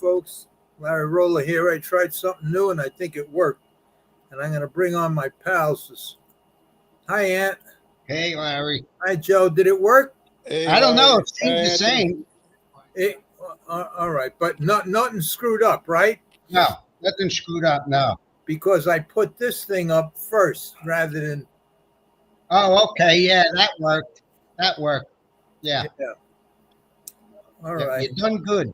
folks. Larry Rolla here. I tried something new and I think it worked. And I'm going to bring on my pals. Hi, Ant. Hey, Larry. Hi, Joe. Did it work? Hey, I don't know. It Larry. seems the same. All right. But nothing screwed up, right? No, nothing screwed up. No. Because I put this thing up first rather than. Oh, okay. Yeah, that worked. Yeah. All right. You're done good.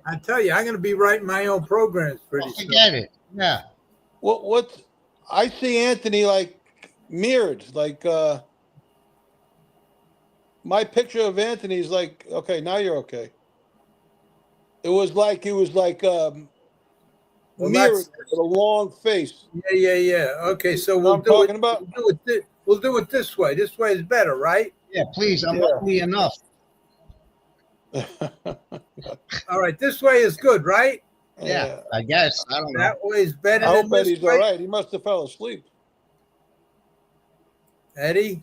I tell you, I'm going to be writing my own programs pretty soon. Forget it. Yeah. What? I see Anthony like mirrored, like my picture of Anthony is like, okay, now you're okay. It was like mirrored with a long face. Yeah. Okay, so You know what I'm talking about? We'll do it this way. This way is better, right? Yeah, please. I'm ugly enough. All right, this way is good, right? Yeah, I guess. I don't know. That way is better I than hope this Eddie's way. all right. He must have fell asleep. Eddie?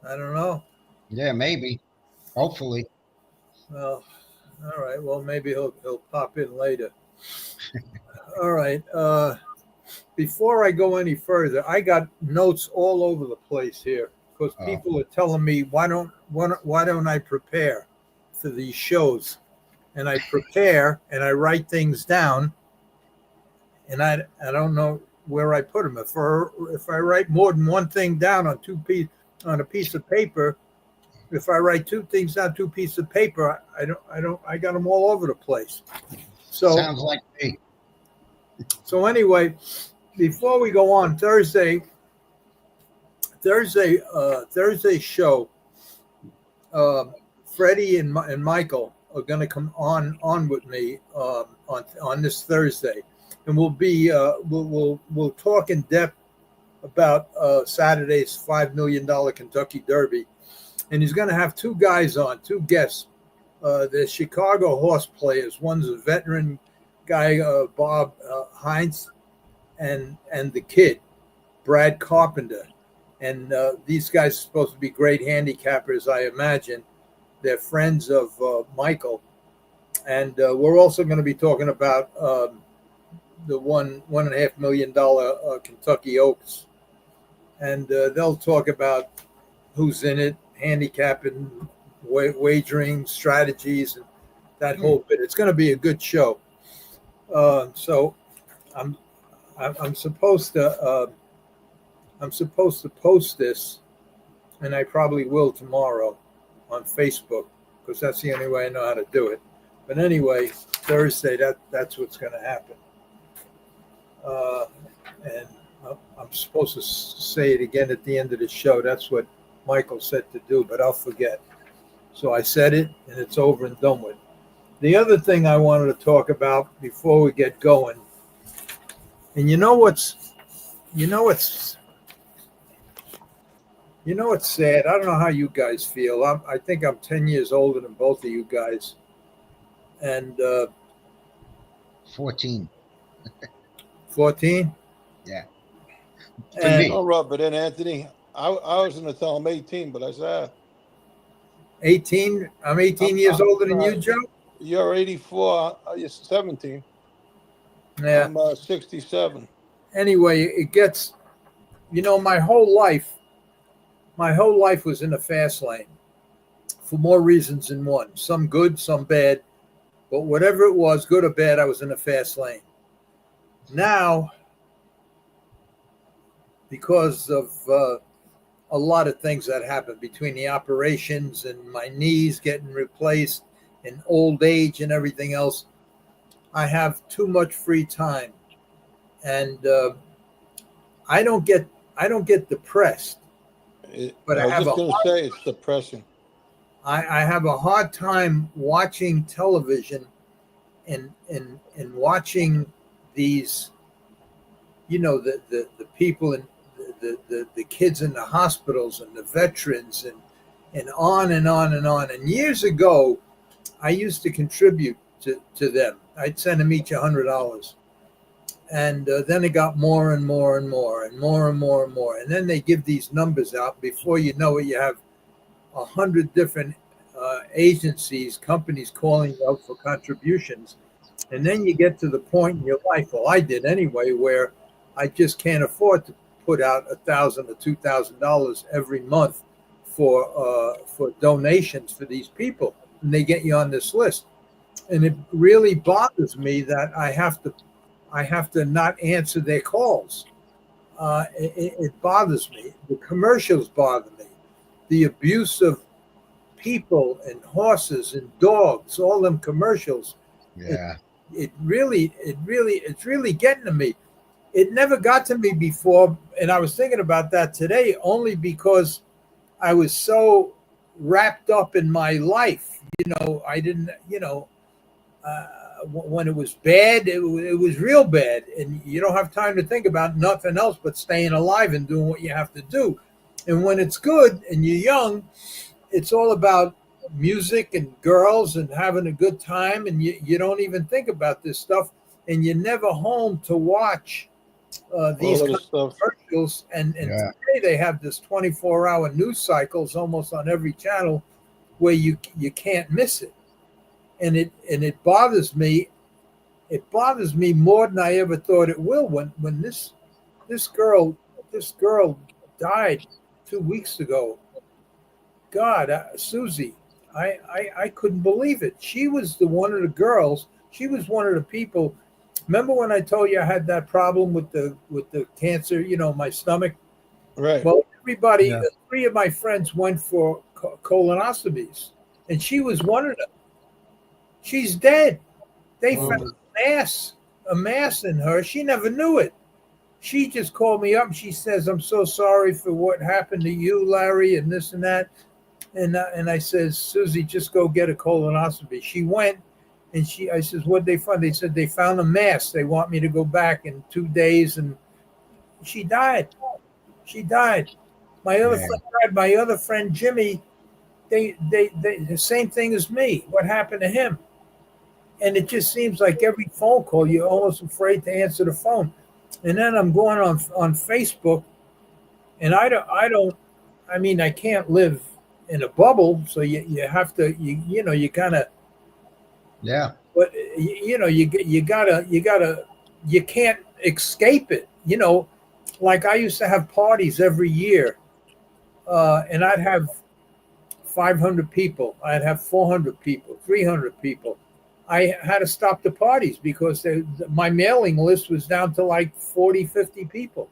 I don't know. Yeah, maybe. Hopefully. Well, all right. Well, maybe he'll pop in later. All right. Before I go any further, I got notes all over the place here because people are telling me why don't I prepare for these shows? And I prepare and I write things down, and I don't know where I put them. If I write more than one thing down on a piece of paper, if I write two things on two pieces of paper, I got them all over the place. So sounds like me. So anyway, before we go on, Thursday show, Freddie and Michael are going to come on with me on this Thursday, and we'll talk in depth about Saturday's $5 million Kentucky Derby, and he's going to have two guests, the Chicago horse players. One's a veteran guy, Bob Heinz, and the kid, Brad Carpenter. And these guys are supposed to be great handicappers, I imagine. They're friends of Michael. And we're also going to be talking about the $1.5 million Kentucky Oaks. And they'll talk about who's in it, handicapping, wagering strategies, and that whole bit. It's going to be a good show. So I'm supposed to post this, and I probably will tomorrow on Facebook because that's the only way I know how to do it. But anyway, Thursday that's what's going to happen. And I'm supposed to say it again at the end of the show. That's what Michael said to do, but I'll forget. So I said it, and it's over and done with. The other thing I wanted to talk about before we get going, and you know what's sad? I don't know how you guys feel. I think I'm 10 years older than both of you guys. And 14. 14? Yeah. Don't rub it in, Anthony. I was going to tell him 18, but I said 18? I'm 18 years older than you, Joe? You're 84. You're 17. Yeah. I'm 67. Anyway, it gets, my whole life was in the fast lane for more reasons than one. Some good, some bad. But whatever it was, good or bad, I was in the fast lane. Now, because of a lot of things that happened between the operations and my knees getting replaced and old age and everything else, I have too much free time. And I don't get depressed. But I was just going to say it's depressing. I have a hard time watching television and watching these, the people and the kids in the hospitals and the veterans and on and on and on. And years ago, I used to contribute to them. I'd send them each $100. And then it got more and more and more and more and more and more. And then they give these numbers out. Before you know it, you have 100 different agencies, companies calling you out for contributions. And then you get to the point in your life, well, I did anyway, where I just can't afford to put out $1,000 or $2,000 every month for donations for these people, and they get you on this list. And it really bothers me that I have to not answer their calls. It bothers me. The commercials bother me. The abuse of people and horses and dogs, all them commercials. Yeah. It's really getting to me. It never got to me before, and I was thinking about that today only because I was so wrapped up in my life. I didn't, when it was bad, it was real bad, and you don't have time to think about nothing else but staying alive and doing what you have to do. And when it's good and you're young, it's all about music and girls and having a good time, and you don't even think about this stuff, and you're never home to watch these kind of commercials. And today they have this 24-hour news cycles almost on every channel where you can't miss it. And it bothers me. It bothers me more than I ever thought it will. When this girl died 2 weeks ago. God, Susie, I couldn't believe it. She was one of the girls. She was one of the people. Remember when I told you I had that problem with the cancer? My stomach. Right. Well, everybody, 3 of my friends went for colonoscopies, and she was one of them. She's dead. They found a mass in her. She never knew it. She just called me up and she says, "I'm so sorry for what happened to you, Larry, and this and that." And I says, "Susie, just go get a colonoscopy." She went, and I says, "What'd they find?" They said they found a mass. They want me to go back in 2 days, and she died. She died. My other friend died. My other friend Jimmy, they the same thing as me. What happened to him? And it just seems like every phone call, you're almost afraid to answer the phone. And then I'm going on Facebook, and I can't live in a bubble, so you have to, you kind of, but you can't escape it. Like I used to have parties every year, and I'd have 500 people, I'd have 400 people, 300 people. I had to stop the parties because my mailing list was down to like 40, 50 people.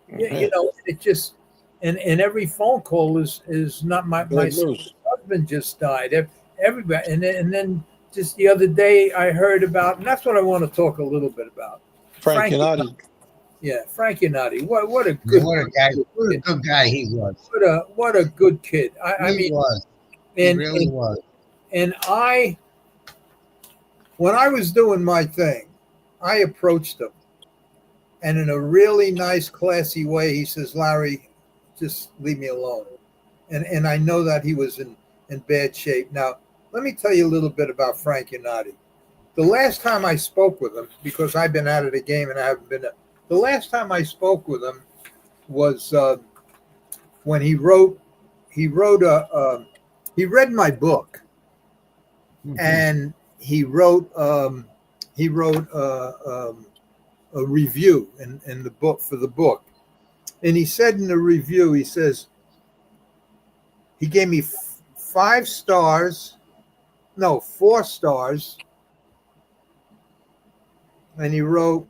It just, and every phone call is not my husband just died. Everybody, and then just the other day I heard about, and that's what I want to talk a little bit about. Frank Yanati. Yeah, Frank Yanati. What a good guy. What a good guy he was. What a good kid. He was. He really was. And when I was doing my thing, I approached him, and in a really nice, classy way, he says, "Larry, just leave me alone." And I know that he was in bad shape. Now, let me tell you a little bit about Frank Yanati. The last time I spoke with him, because I've been out of the game and I haven't been, the last time I spoke with him was when he read my book, and he wrote a review in the book for the book. And he said in the review, he says, he gave me 4 stars. And he wrote,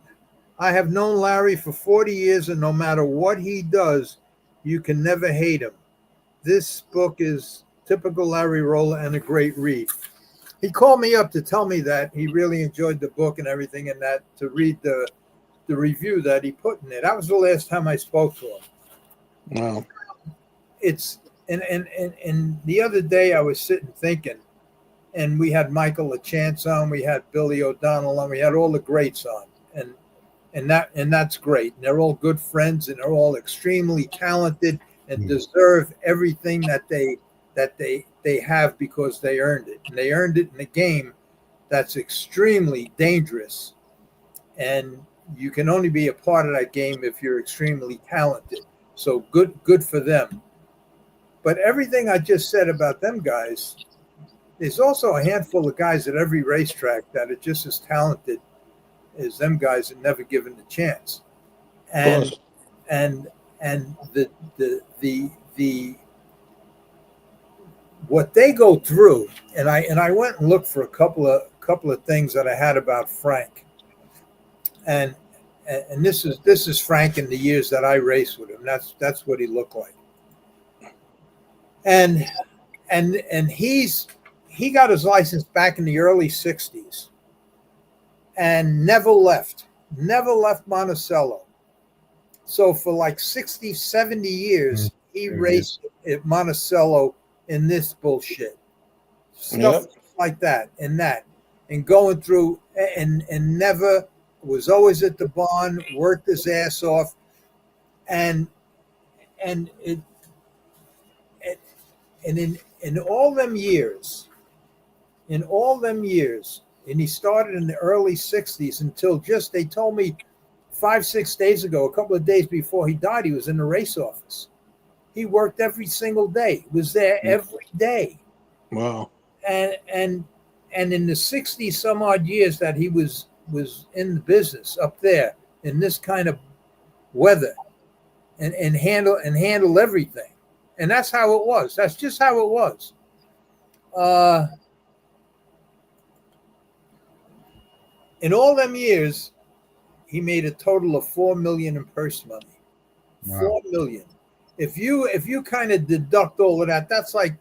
"I have known Larry for 40 years, and no matter what he does, you can never hate him. This book is typical Larry Rolla and a great read." He called me up to tell me that he really enjoyed the book and everything, and that to read the review that he put in it. That was the last time I spoke to him. Wow. It's and the other day I was sitting thinking, and we had Michael LaChance on, we had Billy O'Donnell on, we had all the greats on, and that's great. And they're all good friends, and they're all extremely talented and deserve everything that they have because they earned it. And they earned it in a game that's extremely dangerous. And you can only be a part of that game if you're extremely talented. So good for them. But everything I just said about them guys, there's also a handful of guys at every racetrack that are just as talented as them guys and never given the chance. And and the what they go through, and I went and looked for a couple of things that I had about Frank. And this is Frank in the years that I raced with him. That's what he looked like. And he got his license back in the early 60s and never left Monticello. So for like 60, 70 years, he raced at Monticello in this bullshit. Stuff like that and going through and never was always at the barn, worked his ass off. And in all them years, and he started in the early 60s until just, they told me 5-6 days ago, a couple of days before he died, he was in the race office. He worked every single day, was there every day. Wow. And in the 60 some odd years that he was in the business up there in this kind of weather and handle everything. And that's how it was. That's just how it was. In all them years, he made a total of $4 million in purse money. Wow. $4 million. If you kind of deduct all of that, that's like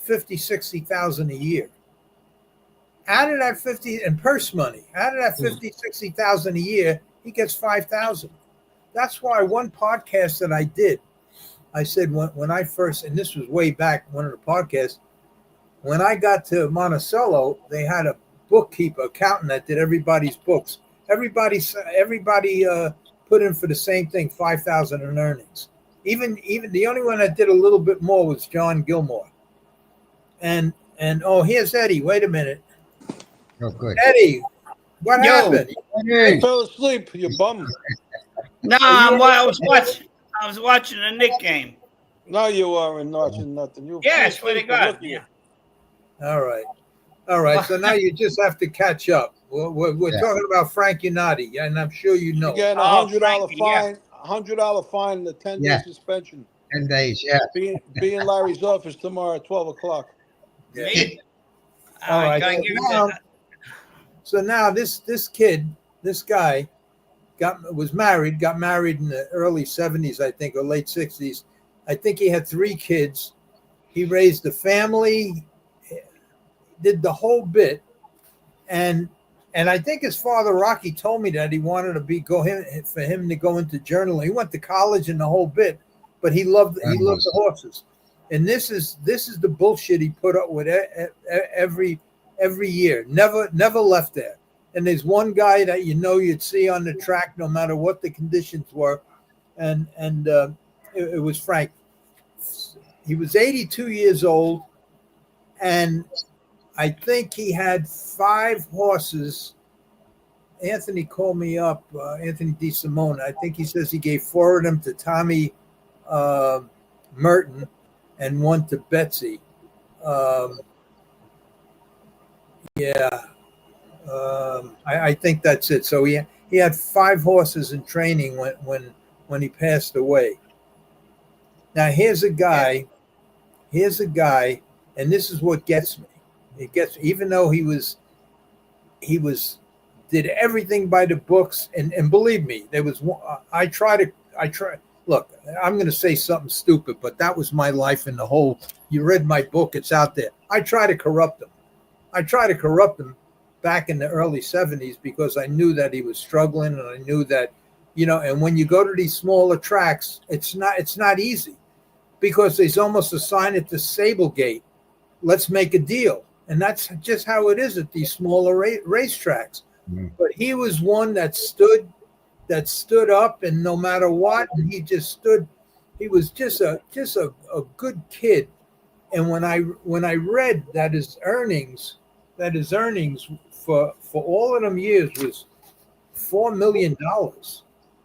50,000-60,000 a year. Out of that 50 in purse money, out of that 50,000-60,000 a year, he gets 5,000. That's why one podcast that I did, I said when I first, and this was way back, one of the podcasts, when I got to Monticello, they had a bookkeeper, accountant that did everybody's books. Everybody put in for the same thing, 5,000 in earnings. Even the only one that did a little bit more was John Gilmore. And oh, here's Eddie. Wait a minute. Oh, good. Eddie, what happened? I fell asleep, you bum. No, I was watching the Nick game. No, you weren't watching nothing. I swear to God. Yeah. All right. So now you just have to catch up. We're talking about Frank Unati, and I'm sure you know. You get $100 fine, $100 fine, and a 10-day suspension. 10 days, yeah. Be in Larry's office tomorrow at 12 o'clock. Yeah. Me? All right. So now this guy got married in the early 70s, I think, or late 60s. I think he had 3 kids. He raised a family, did the whole bit, and I think his father Rocky told me that he wanted to for him to go into journaling. He went to college and the whole bit, but he loved the horses. And this is the bullshit he put up with every year. Never left there. And there's one guy that you'd see on the track no matter what the conditions were, and it was Frank. He was 82 years old, and I think he had 5 horses. Anthony called me up, Anthony DeSimone. I think he says he gave 4 of them to Tommy Merton and 1 to Betsy. I think that's it. So he had 5 horses in training when he passed away. Now here's a guy, and this is what gets me. It gets, even though he did everything by the books, and believe me, there was one, I try. Look, I'm going to say something stupid, but that was my life in the whole. You read my book; it's out there. I try to corrupt him. Back in the early 70s because I knew that he was struggling, and I knew that, and when you go to these smaller tracks, it's not easy because there's almost a sign at the Sablegate, let's make a deal. And that's just how it is at these smaller racetracks. Mm. But he was one that stood up, and no matter what, and he just stood. He was just a good kid. And when I read that his earnings for all of them years was $4 million,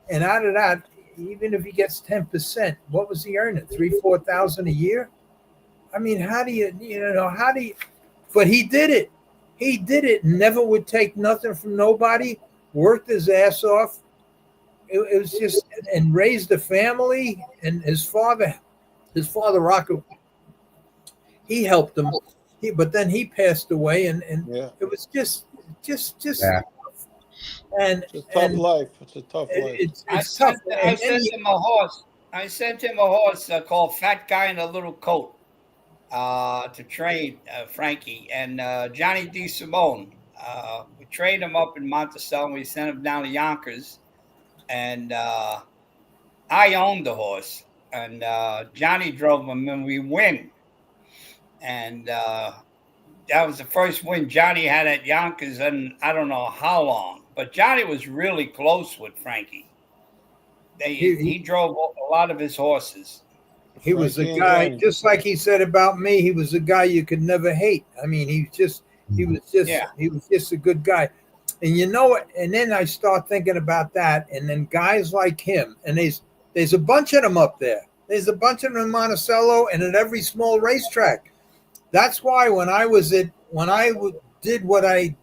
and out of that, even if he gets 10%, what was he earning? $3,000-4,000 a year? I mean, how do you But he did it. He did it. Never would take nothing from nobody. Worked his ass off. It was just, and raised a family. And his father, Rocco, he helped him. But then he passed away, and it was just. Yeah. And It's a tough life. It's a tough life. It's I tough. sent him a horse. I sent him a horse called Fat Guy in a Little Coat to train Frankie and Johnny DeSimone. We trained him up in Monticello. We sent him down to Yonkers, and I owned the horse, and Johnny drove him, and we win. And that was the first win Johnny had at Yonkers, and I don't know how long. But Johnny was really close with Frankie. He drove a lot of his horses. He was a guy, just like he said about me. He was a guy you could never hate. I mean, he was just a good guy. And you know what? And then I start thinking about that. And then guys like him, and there's a bunch of them up there. There's a bunch of them in Monticello and at every small racetrack. That's why when I did what I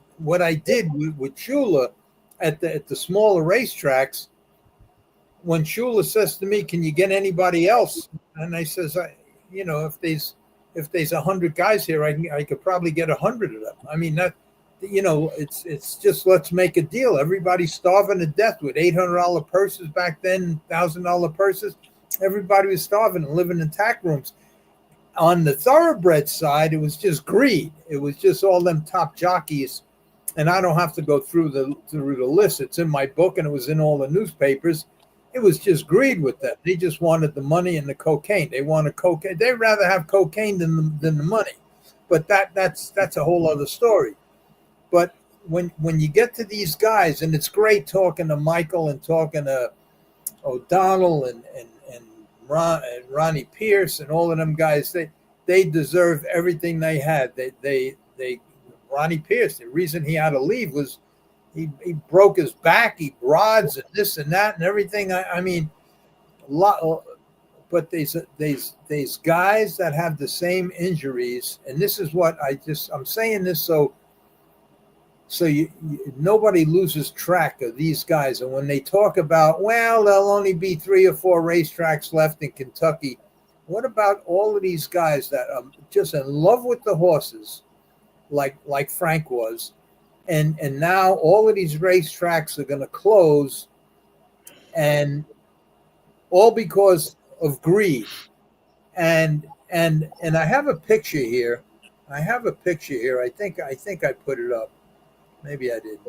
did with Shula at the smaller racetracks, when Shula says to me, "Can you get anybody else?" and I says, if there's 100 guys here, I could probably get 100 of them. I mean, that, it's just, let's make a deal. Everybody's starving to death with $800 purses back then, $1,000 purses. Everybody was starving and living in tack rooms. On the thoroughbred side, it was just greed. It was just all them top jockeys. And I don't have to go through the list. It's in my book, and it was in all the newspapers. It was just greed with them. They just wanted the money and the cocaine. They wanted cocaine. They'd rather have cocaine than the money. But that's a whole other story. But when you get to these guys, and it's great talking to Michael and talking to O'Donnell and Ronnie Pierce and all of them guys, they deserve everything they had. They Ronnie Pierce, the reason he had to leave was he broke his back, he rods and this and that and everything. I mean, a lot. But there's guys that have the same injuries, and this is what I'm saying this so nobody loses track of these guys. And when they talk about, well, there'll only be 3 or 4 racetracks left in Kentucky, what about all of these guys that are just in love with the horses, like Frank was, and now all of these racetracks are going to close, and all because of greed. And I have a picture here. I think I put it up. Maybe I did.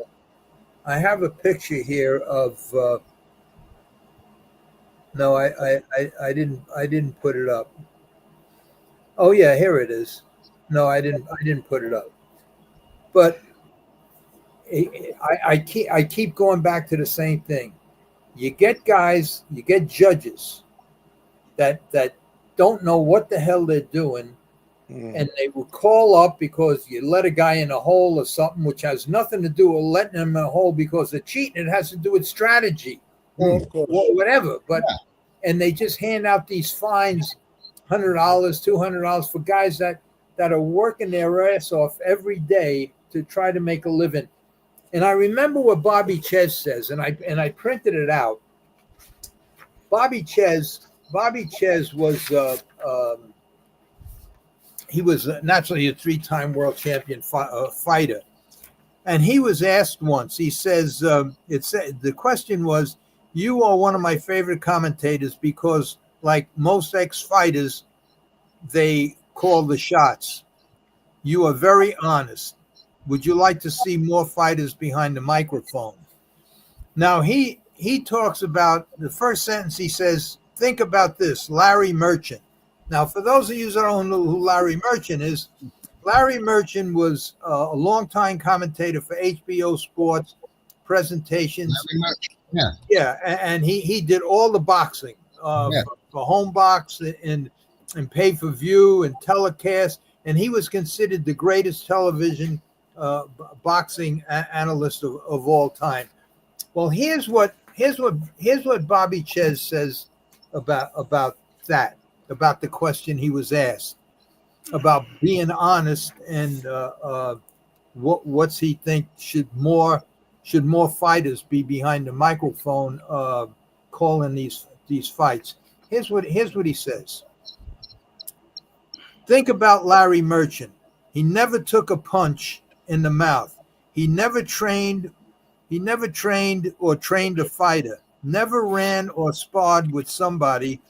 I have a picture here of. No, I didn't put it up. Oh yeah, here it is. No, I didn't put it up. But I keep going back to the same thing. You get guys, you get judges that don't know what the hell they're doing. And they will call up because you let a guy in a hole or something, which has nothing to do with letting him in a hole because of cheating. It has to do with strategy or whatever. But and they just hand out these fines, $100, $200 for guys that are working their ass off every day to try to make a living. And I remember what Bobby Ches says, and I printed it out. Bobby Ches was. He was naturally a 3-time world champion fighter. And he was asked once, he says, the question was, you are one of my favorite commentators because, like most ex-fighters, they call the shots. You are very honest. Would you like to see more fighters behind the microphone? Now, he talks about, the first sentence he says, think about this, Larry Merchant. Now, for those of you that don't know who Larry Merchant is, Larry Merchant was a longtime commentator for HBO Sports presentations. Yeah, and he did all the boxing for home box and pay-per-view and telecast, and he was considered the greatest television boxing analyst of all time. Well, here's what Bobby Ches says about that. About the question he was asked. about being honest and what's he think should more fighters be behind the microphone calling these fights. Here's what he says. Think about Larry Merchant. He never took a punch in the mouth. He never trained or trained a fighter, never ran or sparred with somebody,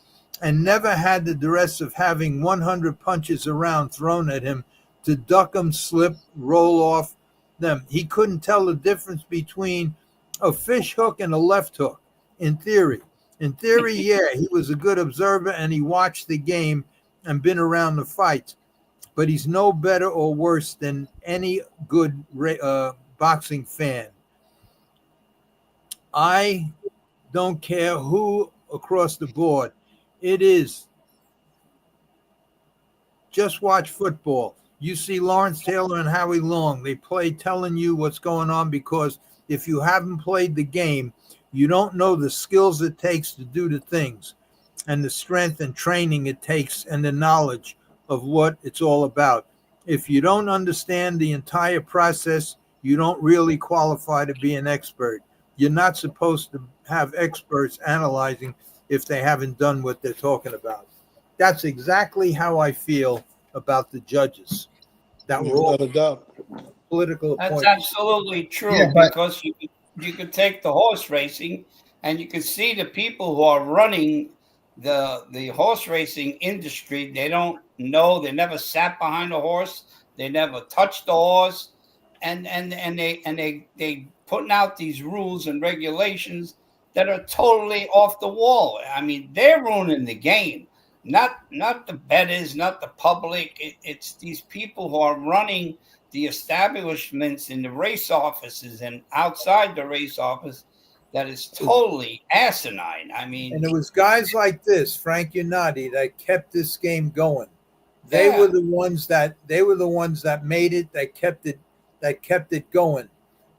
and never had the duress of having 100 punches around thrown at him to duck them, slip, roll off them. He couldn't tell the difference between a fish hook and a left hook, in theory. In theory, yeah, he was a good observer and he watched the game and been around the fights, but he's no better or worse than any good boxing fan. I don't care who across the board it is. Just watch football. You see Lawrence Taylor and Howie Long. They play telling you what's going on, because if you haven't played the game, you don't know the skills it takes to do the things and the strength and training it takes and the knowledge of what it's all about. If you don't understand the entire process, you don't really qualify to be an expert. You're not supposed to have experts analyzing if they haven't done what they're talking about. That's exactly how I feel about the judges. That were all Without a doubt. political That's appointments. absolutely true, Yeah, but- because you could take the horse racing and you could see the people who are running the horse racing industry. They don't know. They never sat behind a horse. They never touched the horse, and they putting out these rules and regulations that are totally off the wall. I mean, they're ruining the game. Not the bettors, not the public. It's these people who are running the establishments in the race offices and outside the race office that is totally asinine. I mean, And it was guys like this, Frank Unati, that kept this game going. They were the ones that made it, that kept it going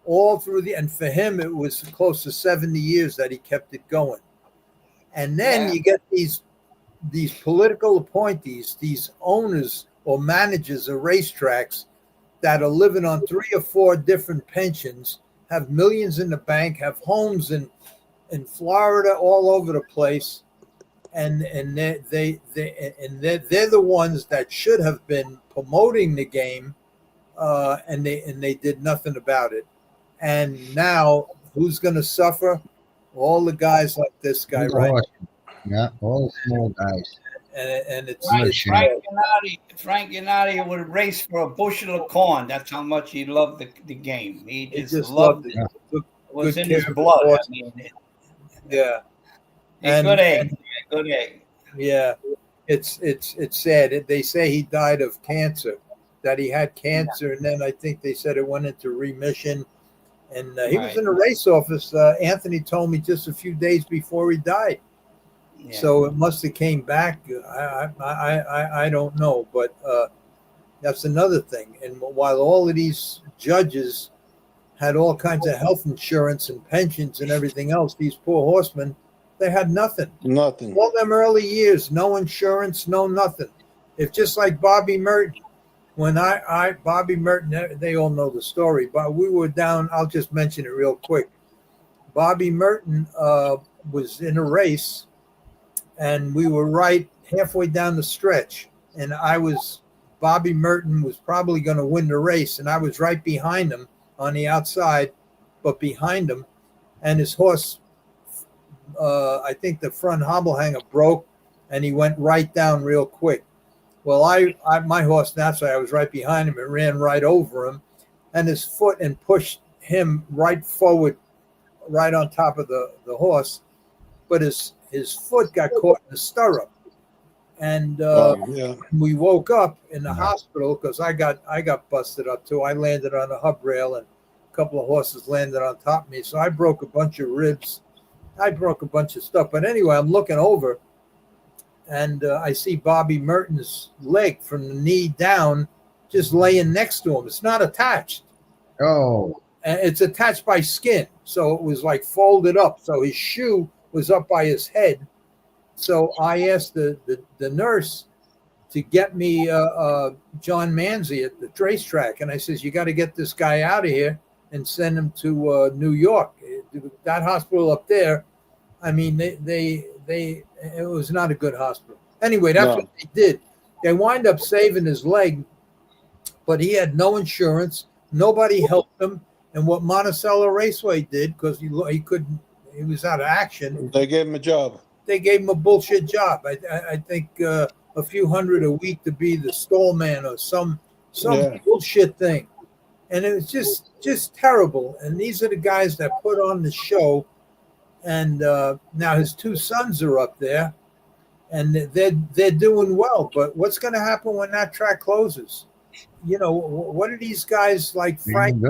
all through and for him it was close to 70 years that he kept it going. And then you get these political appointees, these owners or managers of racetracks that are living on 3 or 4 different pensions, have millions in the bank, have homes in Florida, all over the place, and they're the ones that should have been promoting the game, and they did nothing about it. And now, who's going to suffer? All the guys like this guy, right? Yeah, all the small guys. And it's Frank Unati would race for a bushel of corn. That's how much he loved the game. He just loved it. it. It was Good in his care of blood. the I horse. mean, Yeah. a good egg. Good egg. Yeah, it's sad. They say he died of cancer, that he had cancer, and then I think they said it went into remission. And he was in the race office. Anthony told me just a few days before he died. Yeah. So it must have came back. I don't know, but that's another thing. And while all of these judges had all kinds of health insurance and pensions and everything else, these poor horsemen, they had nothing. Nothing. All them early years, no insurance, no nothing. It's just like Bobby Merton. When Bobby Merton, they all know the story, but we were down, I'll just mention it real quick. Bobby Merton was in a race, and we were right halfway down the stretch, and Bobby Merton was probably going to win the race, and I was right behind him on the outside, but behind him, and his horse, I think the front hobble hanger broke, and he went right down real quick. Well, my horse, naturally, I was right behind him and ran right over him, and his foot and pushed him right forward, right on top of the horse, but his foot got caught in the stirrup, and we woke up in the hospital because I got busted up too. I landed on a hub rail, and a couple of horses landed on top of me, so I broke a bunch of ribs. I broke a bunch of stuff, but anyway, I'm looking over, and I see Bobby Merton's leg from the knee down just laying next to him. It's not attached. Oh. And it's attached by skin, so it was like folded up. So his shoe was up by his head. So I asked the nurse to get me John Manzi at the racetrack, and I says, you got to get this guy out of here and send him to New York. That hospital up there, I mean, it was not a good hospital. Anyway, that's what they did. They wind up saving his leg, but he had no insurance. Nobody helped him. And what Monticello Raceway did, because he was out of action. They gave him a job. They gave him a bullshit job. I think a few hundred a week to be the stall man or some bullshit thing. And it was just terrible. And these are the guys that put on the show. And now his two sons are up there, and they're doing well. But what's going to happen when that track closes? You know, what are these guys like Frank?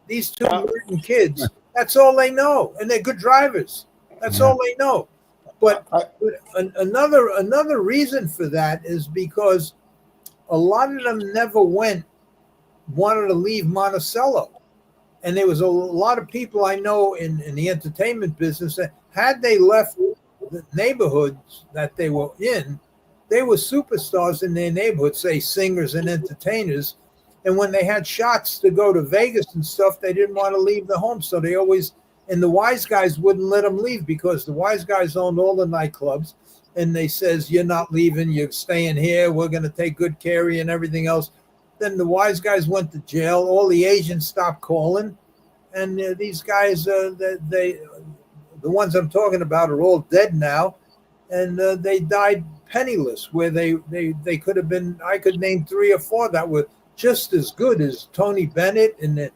These two American kids. That's all they know, and they're good drivers. That's all they know. But another reason for that is because a lot of them never wanted to leave Monticello. And there was a lot of people I know in the entertainment business that had they left the neighborhoods that they were in, they were superstars in their neighborhood, say singers and entertainers. And when they had shots to go to Vegas and stuff, they didn't want to leave the home. So they always, and the wise guys wouldn't let them leave because the wise guys owned all the nightclubs. And they says, you're not leaving, you're staying here. We're going to take good care of you and everything else. Then the wise guys went to jail. All the agents stopped calling. And these guys, the ones I'm talking about are all dead now. And they died penniless, where they could have been, I could name 3 or 4 that were just as good as Tony Bennett and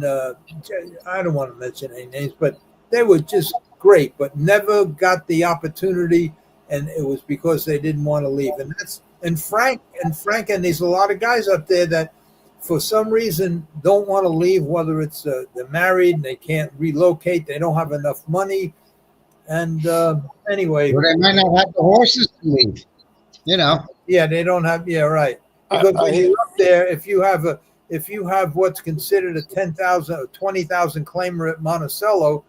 I don't want to mention any names, but they were just great, but never got the opportunity, and it was because they didn't want to leave. And Frank, and there's a lot of guys up there that for some reason don't want to leave, whether it's they're married and they can't relocate, they don't have enough money. And anyway, well, they might not have the horses to leave, you know. Yeah, they don't have. Yeah, right. Because when you're up there, if you have what's considered a 10,000 or 20,000 claimer at Monticello,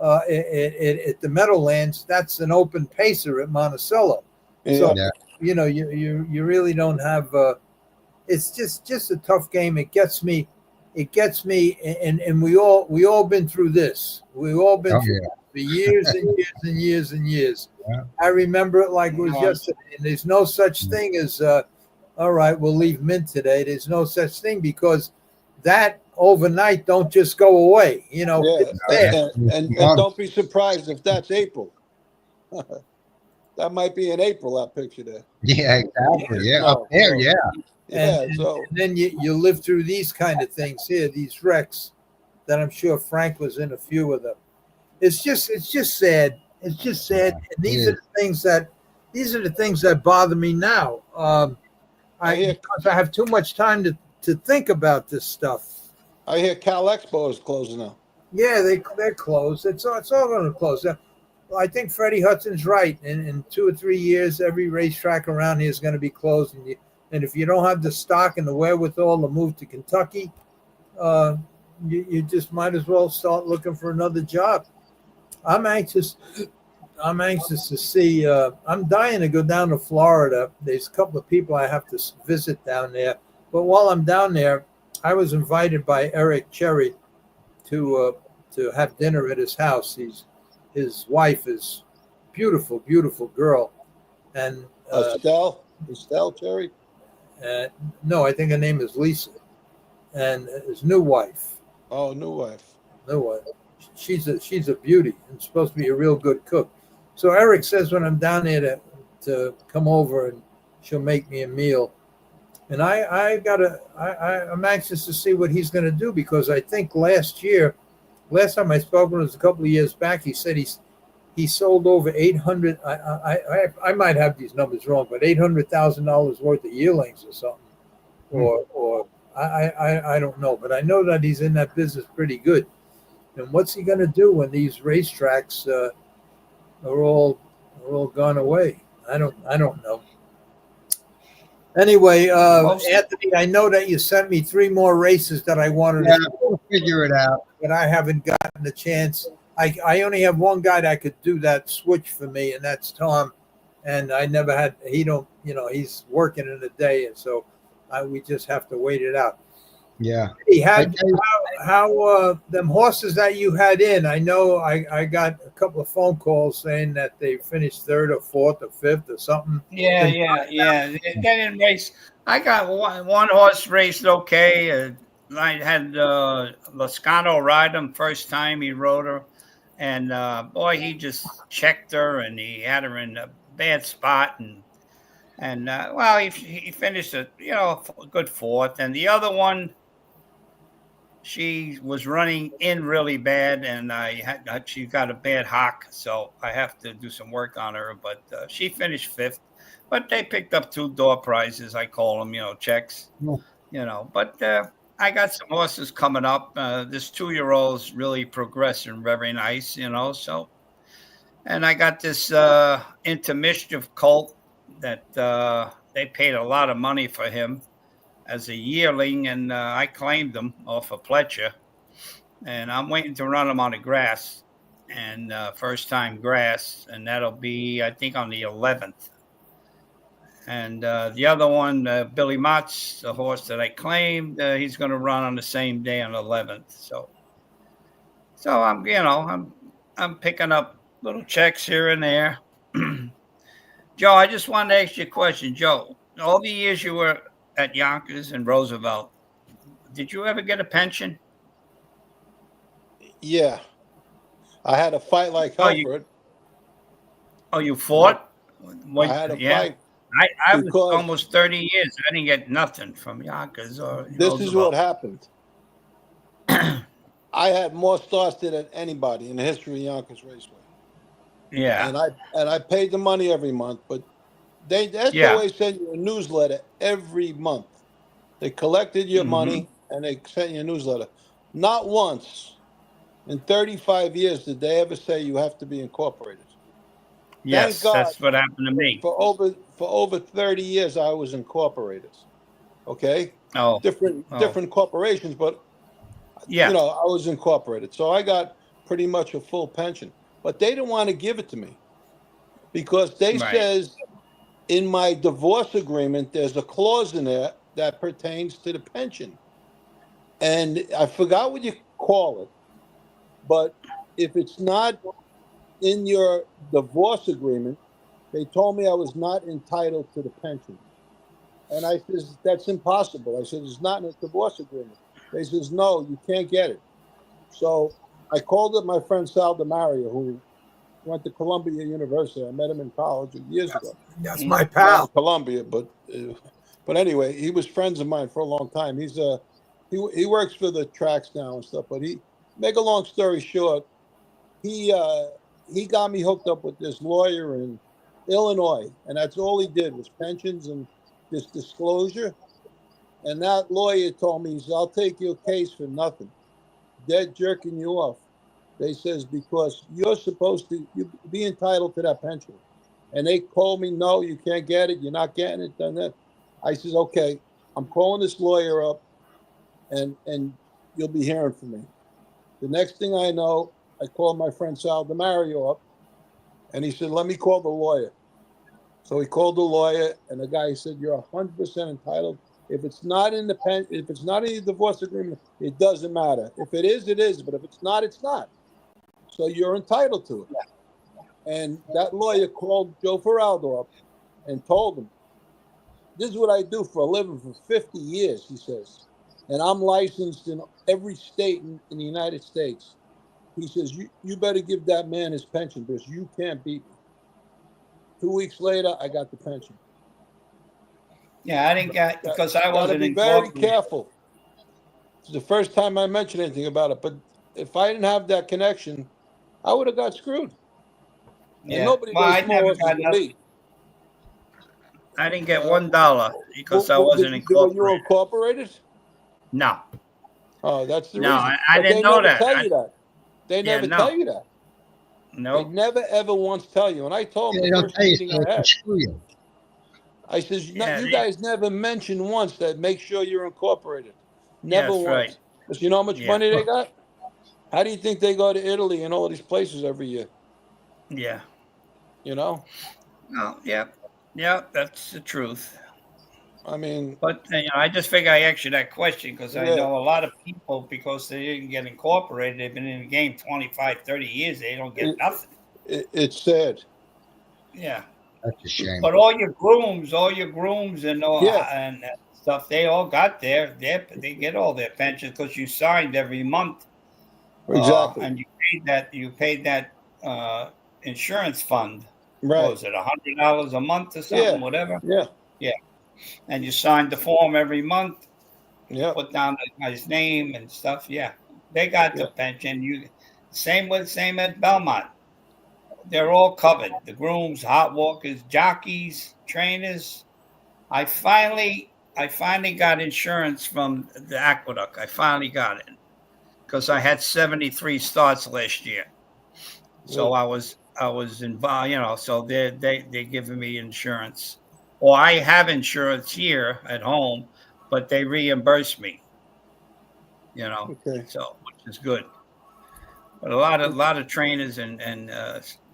at the Meadowlands, that's an open pacer at Monticello. So you know, you really don't have. It's just a tough game. It gets me, and we all been through this. We've all been through it for years and years and years and years. Yeah. I remember it like it was yesterday. And there's no such thing as, all right, we'll leave Mint today. There's no such thing, because that overnight don't just go away. You know, and don't be surprised if that's April. That might be in April, that picture there. Yeah, exactly. Yeah, up there, yeah. And then you live through these kind of things here, these wrecks that I'm sure Frank was in a few of them. It's just sad. It's just sad. And these are the things that bother me now. I have too much time to think about this stuff. I hear Cal Expo is closing now. Yeah, they're closed. It's all going to close. Well, I think Freddie Hudson's right. In 2 or 3 years, every racetrack around here is going to be closed. And if you don't have the stock and the wherewithal to move to Kentucky, you just might as well start looking for another job. I'm anxious to see. I'm dying to go down to Florida. There's a couple of people I have to visit down there. But while I'm down there, I was invited by Eric Cherry to have dinner at his house. His wife is beautiful, beautiful girl. And Estelle Cherry? No, I think her name is Lisa. And his new wife. Oh, new wife. She's a beauty and supposed to be a real good cook. So Eric says when I'm down there to come over and she'll make me a meal. And I'm anxious to see what he's going to do, because I think last time I spoke with him was a couple of years back, he said he sold over 800. I might have these numbers wrong, but $800,000 worth of yearlings or something, or I don't know, but I know that he's in that business pretty good. And what's he going to do when these racetracks are all gone away? I don't know. Anyway, Anthony, I know that you sent me 3 more races that I wanted we'll figure it out, but I haven't gotten the chance. I only have one guy that could do that switch for me, and that's Tom. and I never had. He don't, he's working in the day, and so we just have to wait it out. Yeah. He had how them horses that you had in. I know I got a couple of phone calls saying that they finished third or fourth or fifth or something. Yeah. They didn't race. I got one horse raced okay. I had Lascano ride him first time he rode her, and boy, he just checked her, and he had her in a bad spot, and well, he finished a good fourth, and the other one, she was running in really bad, and she got a bad hock, so I have to do some work on her. But she finished fifth. But they picked up 2 door prizes. I call them, checks. But I got some horses coming up. This 2-year-old's really progressing very nice, So, and I got this Into Mischief colt that they paid a lot of money for him as a yearling, and I claimed him off of Pletcher, and I'm waiting to run him on the grass, and first time grass, and that'll be, I think, on the 11th. And the other one, Billy Mott's, the horse that I claimed, he's going to run on the same day on the 11th. So I'm picking up little checks here and there. Joe, I just wanted to ask you a question. Joe, all the years you were at Yonkers and Roosevelt, did you ever get a pension? Yeah. I had a fight like Helford. You fought? I had a fight. I was almost 30 years. I didn't get nothing from Yonkers or This Roosevelt. is what happened. I had more starts than anybody in the history of Yonkers Raceway. Yeah. And I paid the money every month, but they always send you a newsletter every month. They collected your money and they sent you a newsletter. Not once in 35 years did they ever say you have to be incorporated. Yes, that's what happened to me. For over 30 years, I was incorporated. Okay. Oh, different corporations, but I was incorporated, so I got pretty much a full pension. But they didn't want to give it to me because they says in my divorce agreement there's a clause in there that pertains to the pension, and I forgot what you call it, but if it's not in your divorce agreement, they told me I was not entitled to the pension. And I says, that's impossible. I said, it's not in a divorce agreement. They says, no, you can't get it. So I called up my friend Sal DeMario, who went to Columbia University. I met him in college years ago. That's my pal. Columbia, but anyway, he was friends of mine for a long time. He's he works for the tracks now and stuff. But make a long story short, he got me hooked up with this lawyer in Illinois, and that's all he did was pensions and this disclosure. And that lawyer told me, he said, I'll take your case for nothing. They're jerking you off. They says, because you're supposed to be entitled to that pension. And they called me, no, you can't get it. You're not getting it. Done that. I says, okay, I'm calling this lawyer up, and you'll be hearing from me. The next thing I know, I called my friend Sal DeMario up, and he said, let me call the lawyer. So he called the lawyer, and the guy said, you're 100% entitled. If it's not in if it's not in the divorce agreement, it doesn't matter. If it is, it is. But if it's not, it's not. So you're entitled to it. And that lawyer called Joe Feraldo up and told him, this is what I do for a living for 50 years, he says. And I'm licensed in every state in the United States. He says, you better give that man his pension because you can't beat me. 2 weeks later, I got the pension. Yeah, I didn't get, because I wasn't involved. Very careful. It's the first time I mentioned anything about it. But if I didn't have that connection, I would have got screwed. Yeah. And nobody raced more horses than me. I didn't get $1 because I wasn't incorporated. You were incorporated? No. Oh, that's the reason. No, I didn't know that. Tell you that. They never tell you that. No. They never ever once tell you. And I told them the first meeting I had. I says, you guys never mentioned once that make sure you're incorporated. Never once. Right. Because you know how much money they got? How do you think they go to Italy and all these places every year? Yeah. You know? No, yeah, that's the truth. I mean, But I just figure I asked you that question because I yeah, know a lot of people, because they didn't get incorporated, they've been in the game 25, 30 years, they don't get it, nothing. it's sad. Yeah. That's a shame. But all your grooms and all Yeah, and stuff, they all got they get all their pensions because you signed every month, exactly. and you paid that insurance fund. What Right. was it, $100 a month or something, Yeah. whatever? Yeah. Yeah, and you signed the form every month, Yeah. put down the guy's name and stuff. Yeah, they got Yeah. the pension. You same at Belmont. They're all covered. The grooms, hot walkers, jockeys, trainers. I finally got insurance from the Aqueduct. I finally got it because I had 73 starts last year. So I was involved, so they're giving me insurance. Or I have insurance here at home, but they reimburse me, Okay. so which is good. But a lot of trainers and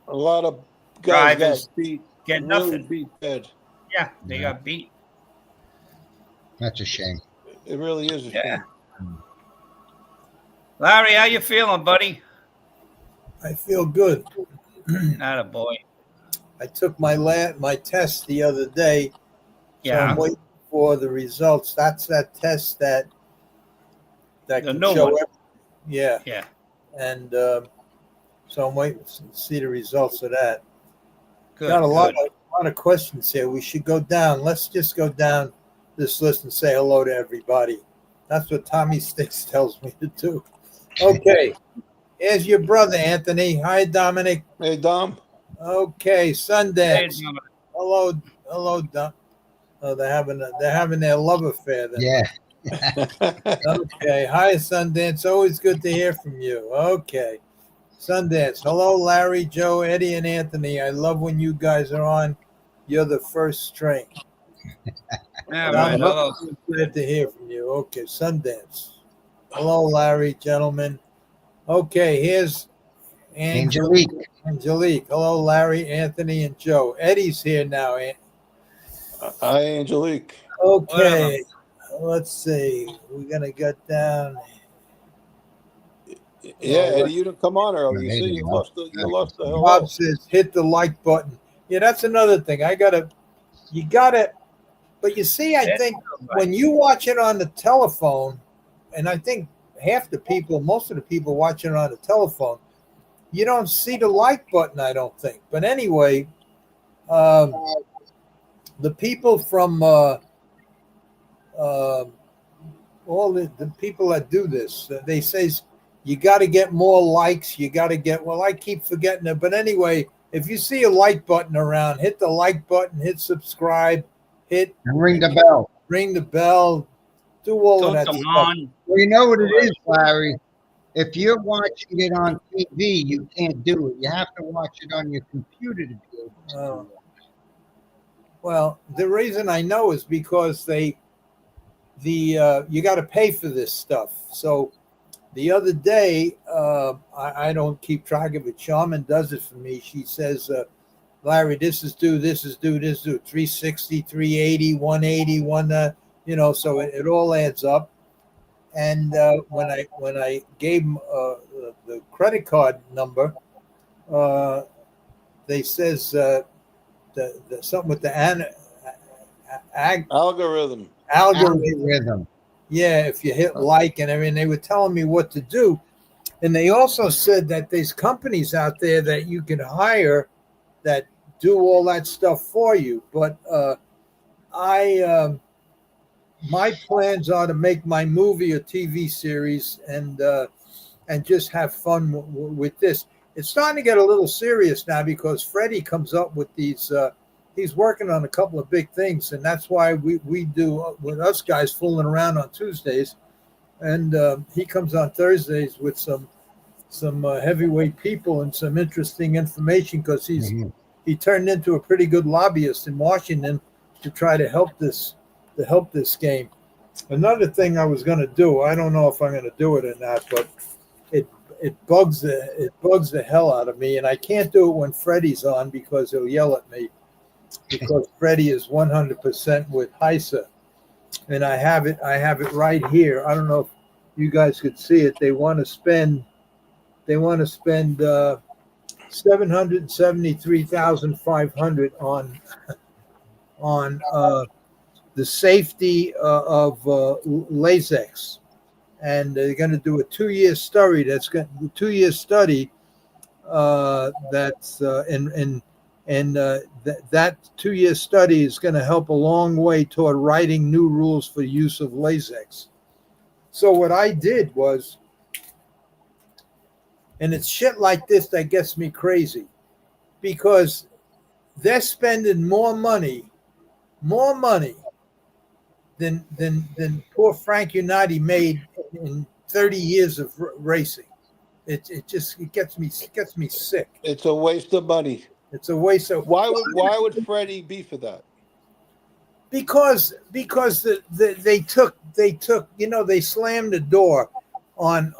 A lot of guys got drivers beat, get really nothing. beat bad. Yeah, they Yeah. got beat. That's a shame. It really is a Yeah. shame. Larry, how you feeling, buddy? I feel good. Not a boy. I took my test the other day, so Yeah. I'm waiting for the results. That's that test that The can new show one. Yeah, Yeah. and so I'm waiting to see the results of that. Good. Got a lot Good. of questions here. We should go down. Let's just go down this list and say hello to everybody. That's what Tommy Sticks tells me to do. Okay, here's your brother Anthony. Hi, Dominic. Hey, Dom. Okay, Hey, Sundance. Dominic. Hello, Dom. Oh, they're having their love affair then. Yeah. Okay. Hi, Sundance. Always good to hear from you. Okay. Sundance. Hello, Larry, Joe, Eddie, and Anthony. I love when you guys are on. You're the first string. All right. Hello. Glad to hear from you. Okay, Sundance. Hello, Larry, gentlemen. Okay, here's Angelique. Angelique. Hello, Larry, Anthony, and Joe. Eddie's here now. Hi, Angelique. Okay, let's see. We're gonna get down. Yeah, Eddie, you didn't come on early. You see, you lost the hello. Bob says hit the like button. Yeah, that's another thing. You gotta, but you see, I think when you watch it on the telephone, and I think most of the people watching it on the telephone, you don't see the like button, I don't think. But anyway, the people from all the people that do this, they say you got to get more likes. You got to get, well, I keep forgetting it. But anyway, if you see a like button around, hit the like button, hit subscribe, And ring the bell. ring the bell, do all of that Come stuff. on. Well, you know what it is, Larry? If you're watching it on TV, you can't do it. You have to watch it on your computer to be able to do it. Well, the reason I know is because you got to pay for this stuff. So the other day, I don't keep track of it. Shaman does it for me. She says, Larry, this is due, 360, 380, 180, so it all adds up. And when I gave them the credit card number, they says something with the Algorithm. Algorithm. Yeah, if you hit like and everything, they were telling me what to do. And they also said that there's companies out there that you can hire that do all that stuff for you. But my plans are to make my movie or TV series and just have fun with this. It's starting to get a little serious now because Freddie comes up with these. He's working on a couple of big things, and that's why we do with us guys fooling around on Tuesdays, and he comes on Thursdays with some heavyweight people and some interesting information because he turned into a pretty good lobbyist in Washington to try to help this game. Another thing I was going to do, I don't know if I'm going to do it or not, but it bugs the hell out of me, and I can't do it when Freddie's on because he'll yell at me. because Freddie is 100% with HISA, and I have it right here. I don't know if you guys could see it. They want to spend 773,500 on the safety of latex, and they're going to do a 2-year study. That's going 2-year study. That 2-year study is going to help a long way toward writing new rules for use of latex. So what I did was, and it's shit like this that gets me crazy, because they're spending more money than poor Frank United made in 30 years of racing. It gets me sick. It's a waste of money. It's a waste of. Why would Freddie be for that? Because they took they slammed the door on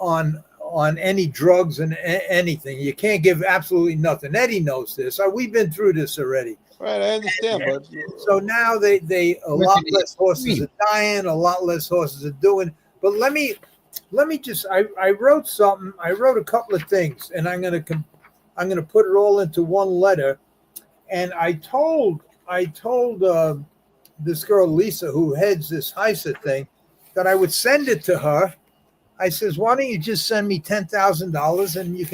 any drugs and anything. You can't give absolutely nothing. Eddie knows this. We've been through this already. Right, I understand, but so now they a lot less horses are dying, a lot less horses are doing. But let me just I wrote something. I wrote a couple of things, and I'm gonna put it all into one letter. And I told this girl Lisa, who heads this HISA thing, that I would send it to her. I says, why don't you just send me $10,000 and you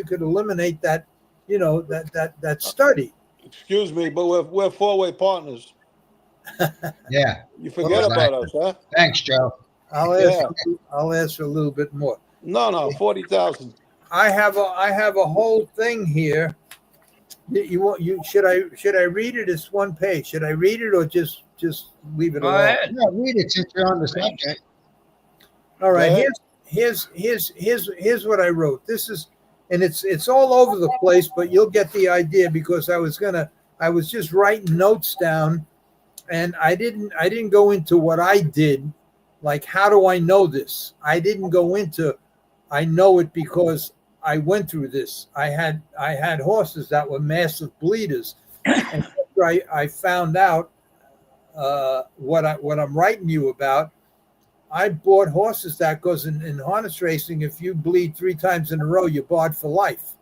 could eliminate that, that study. Excuse me, but we're four-way partners. Yeah. You forget about us, huh? Thanks, Joe. I'll ask for a little bit more. No, 40,000. I have a whole thing here. Should I read it? It's one page. Should I read it or just leave it alone? No, read it since you're on the subject. All right. Here's what I wrote. This is, and it's all over the place, but you'll get the idea, because I was just writing notes down, and I didn't go into what I did, like how do I know this? I didn't go into I know it because I went through this. I had horses that were massive bleeders, and after I found out what I'm writing you about, I bought horses that, because in harness racing, if you bleed 3 times in a row, you're barred for life.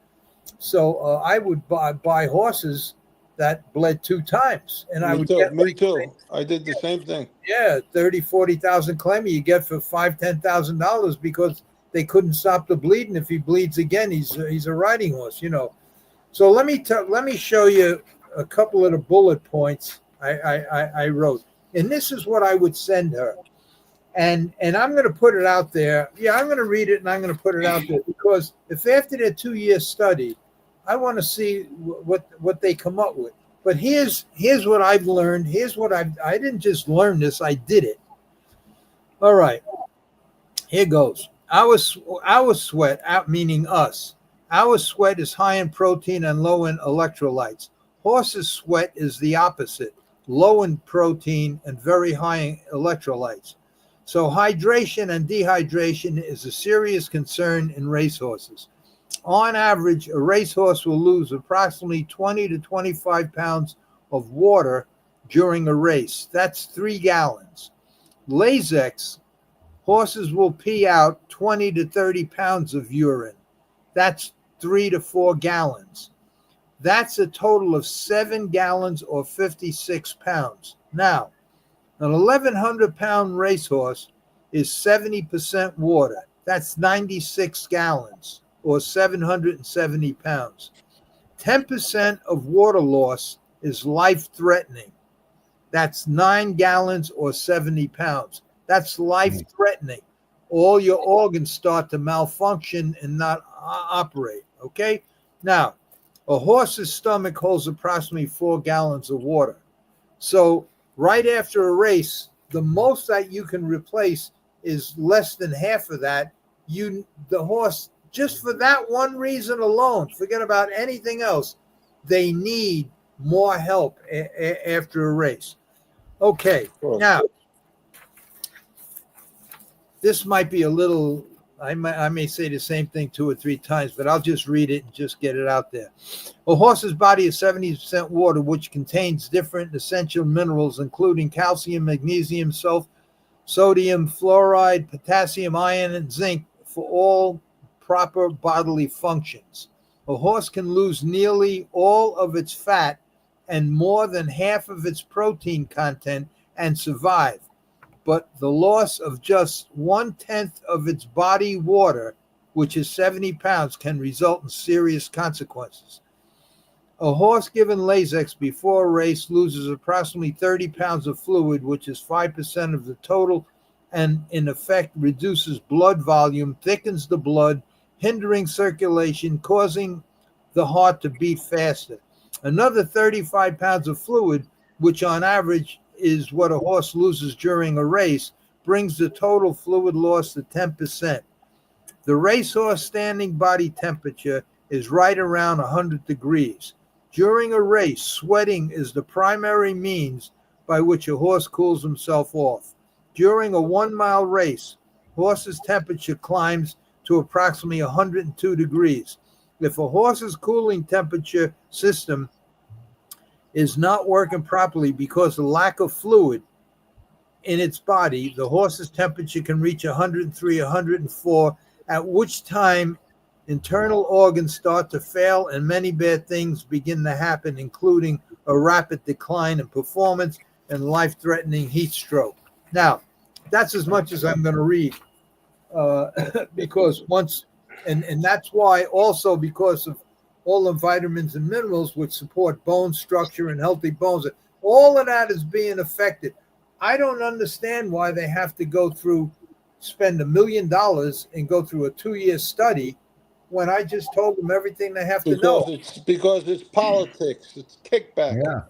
So I would buy horses that bled 2 times, and Me too. I did the same thing. Yeah, 30,000-40,000 claim you get for $5,000-$10,000 because they couldn't stop the bleeding. If he bleeds again, he's a riding horse, So let me show you a couple of the bullet points I wrote, and this is what I would send her, and I'm going to put it out there. Yeah, I'm going to read it and I'm going to put it out there, because if after their 2-year study, I want to see what they come up with. But here's what I've learned. Here's what I didn't just learn this, I did it. All right, here goes. Our sweat, meaning us, our sweat is high in protein and low in electrolytes. Horses' sweat is the opposite, low in protein and very high in electrolytes. So hydration and dehydration is a serious concern in racehorses. On average, a racehorse will lose approximately 20 to 25 pounds of water during a race. That's 3 gallons. Latex, horses will pee out 20 to 30 pounds of urine. That's 3 to 4 gallons. That's a total of 7 gallons or 56 pounds. Now, an 1,100-pound racehorse is 70% water. That's 96 gallons or 770 pounds. 10% of water loss is life-threatening. That's 9 gallons or 70 pounds. That's life-threatening. All your organs start to malfunction and not operate, okay? Now, a horse's stomach holds approximately 4 gallons of water. So right after a race, the most that you can replace is less than half of that. The horse, just for that one reason alone, forget about anything else, they need more help after a race. Okay, now, this might be a little I may say the same thing 2 or 3 times, but I'll just read it and just get it out there. A horse's body is 70% water, which contains different essential minerals, including calcium, magnesium, sodium, fluoride, potassium, iron, and zinc for all proper bodily functions. A horse can lose nearly all of its fat and more than half of its protein content and survive. But the loss of just 1/10 of its body water, which is 70 pounds, can result in serious consequences. A horse given Lasix before a race loses approximately 30 pounds of fluid, which is 5% of the total, and in effect reduces blood volume, thickens the blood, hindering circulation, causing the heart to beat faster. Another 35 pounds of fluid, which on average is what a horse loses during a race, brings the total fluid loss to 10%. The racehorse standing body temperature is right around 100 degrees. During a race, sweating is the primary means by which a horse cools himself off. During a 1-mile race, horse's temperature climbs to approximately 102 degrees. If a horse's cooling temperature system is not working properly because of lack of fluid in its body, the horse's temperature can reach 103, 104, at which time internal organs start to fail and many bad things begin to happen, including a rapid decline in performance and life-threatening heat stroke. Now, that's as much as I'm going to read because and that's why also because of all the vitamins and minerals which support bone structure and healthy bones, all of that is being affected. I don't understand why they have to spend $1 million and go through a 2-year study when I just told them everything they have to know. Because it's politics. It's kickback. Yeah.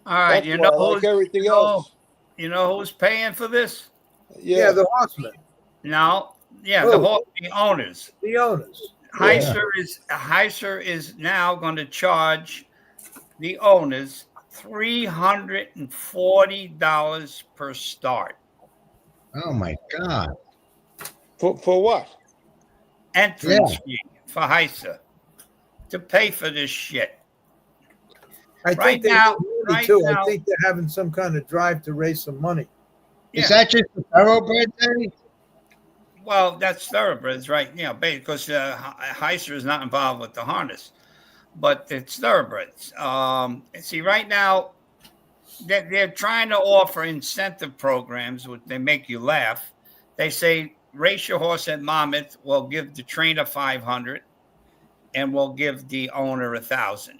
All right, That's why, like everything else. You know who's paying for this? Yeah, the horsemen. No, yeah, Oh. the owners. The owners. Heiser is now going to charge the owners $340 per start. Oh my God. For what? Entrance fee for Heiser to pay for this shit. I Right think now- I think they're having some kind of drive to raise some money. Is that just the thoroughbred thing? Well, that's thoroughbreds, right? You know, because Heiser is not involved with the harness, but it's thoroughbreds. See, right now, they're trying to offer incentive programs, which they make you laugh. They say race your horse at Monmouth. We'll give the trainer $500, and we'll give the owner $1,000.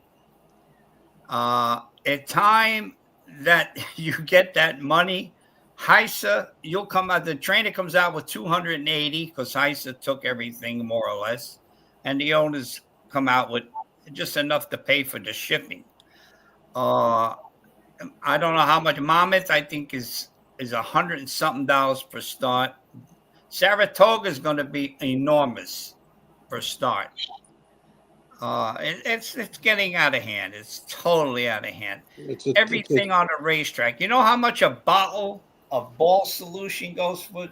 At time that you get that money, Heiser, you'll come out. The trainer comes out with 280 because Heiser took everything more or less, and the owners come out with just enough to pay for the shipping. I don't know how much. Monmouth, I think, is $100 and something per start. Saratoga is going to be enormous per start. It's getting out of hand. It's totally out of hand. Everything on a racetrack. You know how much a bottle of ball solution goes for?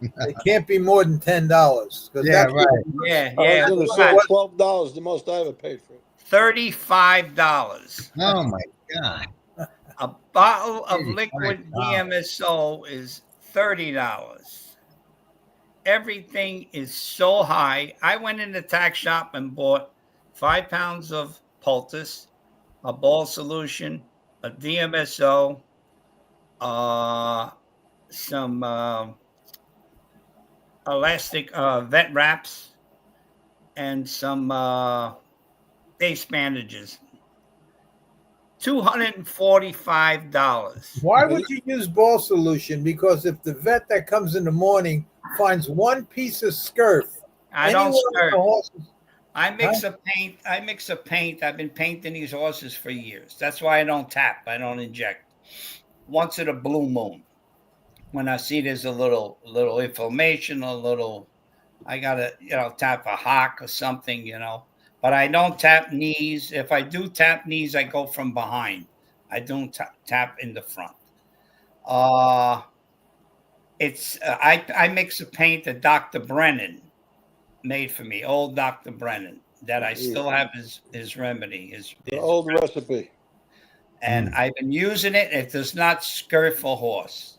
It can't be more than $10. Yeah, right. Yeah. I was going to say $12, the most I ever paid for it. $35. Oh my God. A bottle of liquid DMSO is $30. Everything is so high. I went in the tack shop and bought 5 pounds of poultice, a ball solution, a DMSO, some elastic vet wraps, and some base bandages. $245. Why would you use ball solution? Because if the vet that comes in the morning finds one piece of scurf, I don't scurf. I mix a paint. I've been painting these horses for years. That's why I don't tap. I don't inject. Once in a blue moon, when I see there's a little inflammation, I gotta tap a hock or something, But I don't tap knees. If I do tap knees, I go from behind. I don't tap in the front. It's I mix a paint that Dr. Brennan made for me, old Dr. Brennan, that I still have his remedy, The old recipe. and I've been using it. It does not skirt for horse,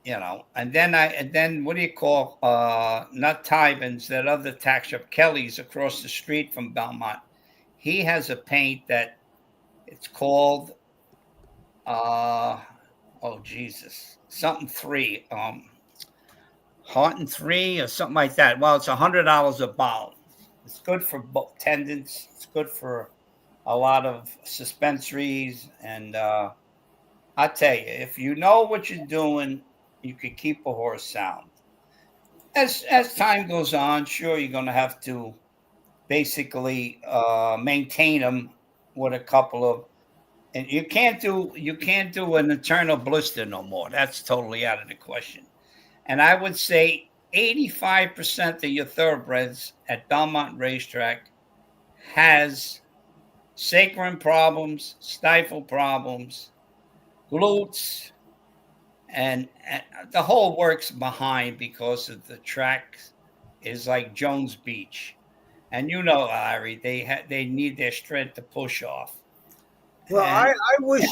And then what do you call not Tybins, that other tack shop, Kelly's across the street from Belmont. He has a paint that it's called oh Jesus, something 3, Heart and 3 or something like that. Well, it's $100 a bottle. It's good for both tendons. It's good for a lot of suspensories, and I tell you, if you know what you're doing, you can keep a horse sound. As time goes on, sure, you're going to have to basically maintain them with a couple of, and you can't do an internal blister no more. That's totally out of the question. And I would say 85% of your thoroughbreds at Belmont Racetrack has sacrum problems, stifle problems, glutes, and the whole works behind, because of the track is like Jones Beach. And Larry, they need their strength to push off. Well, I wish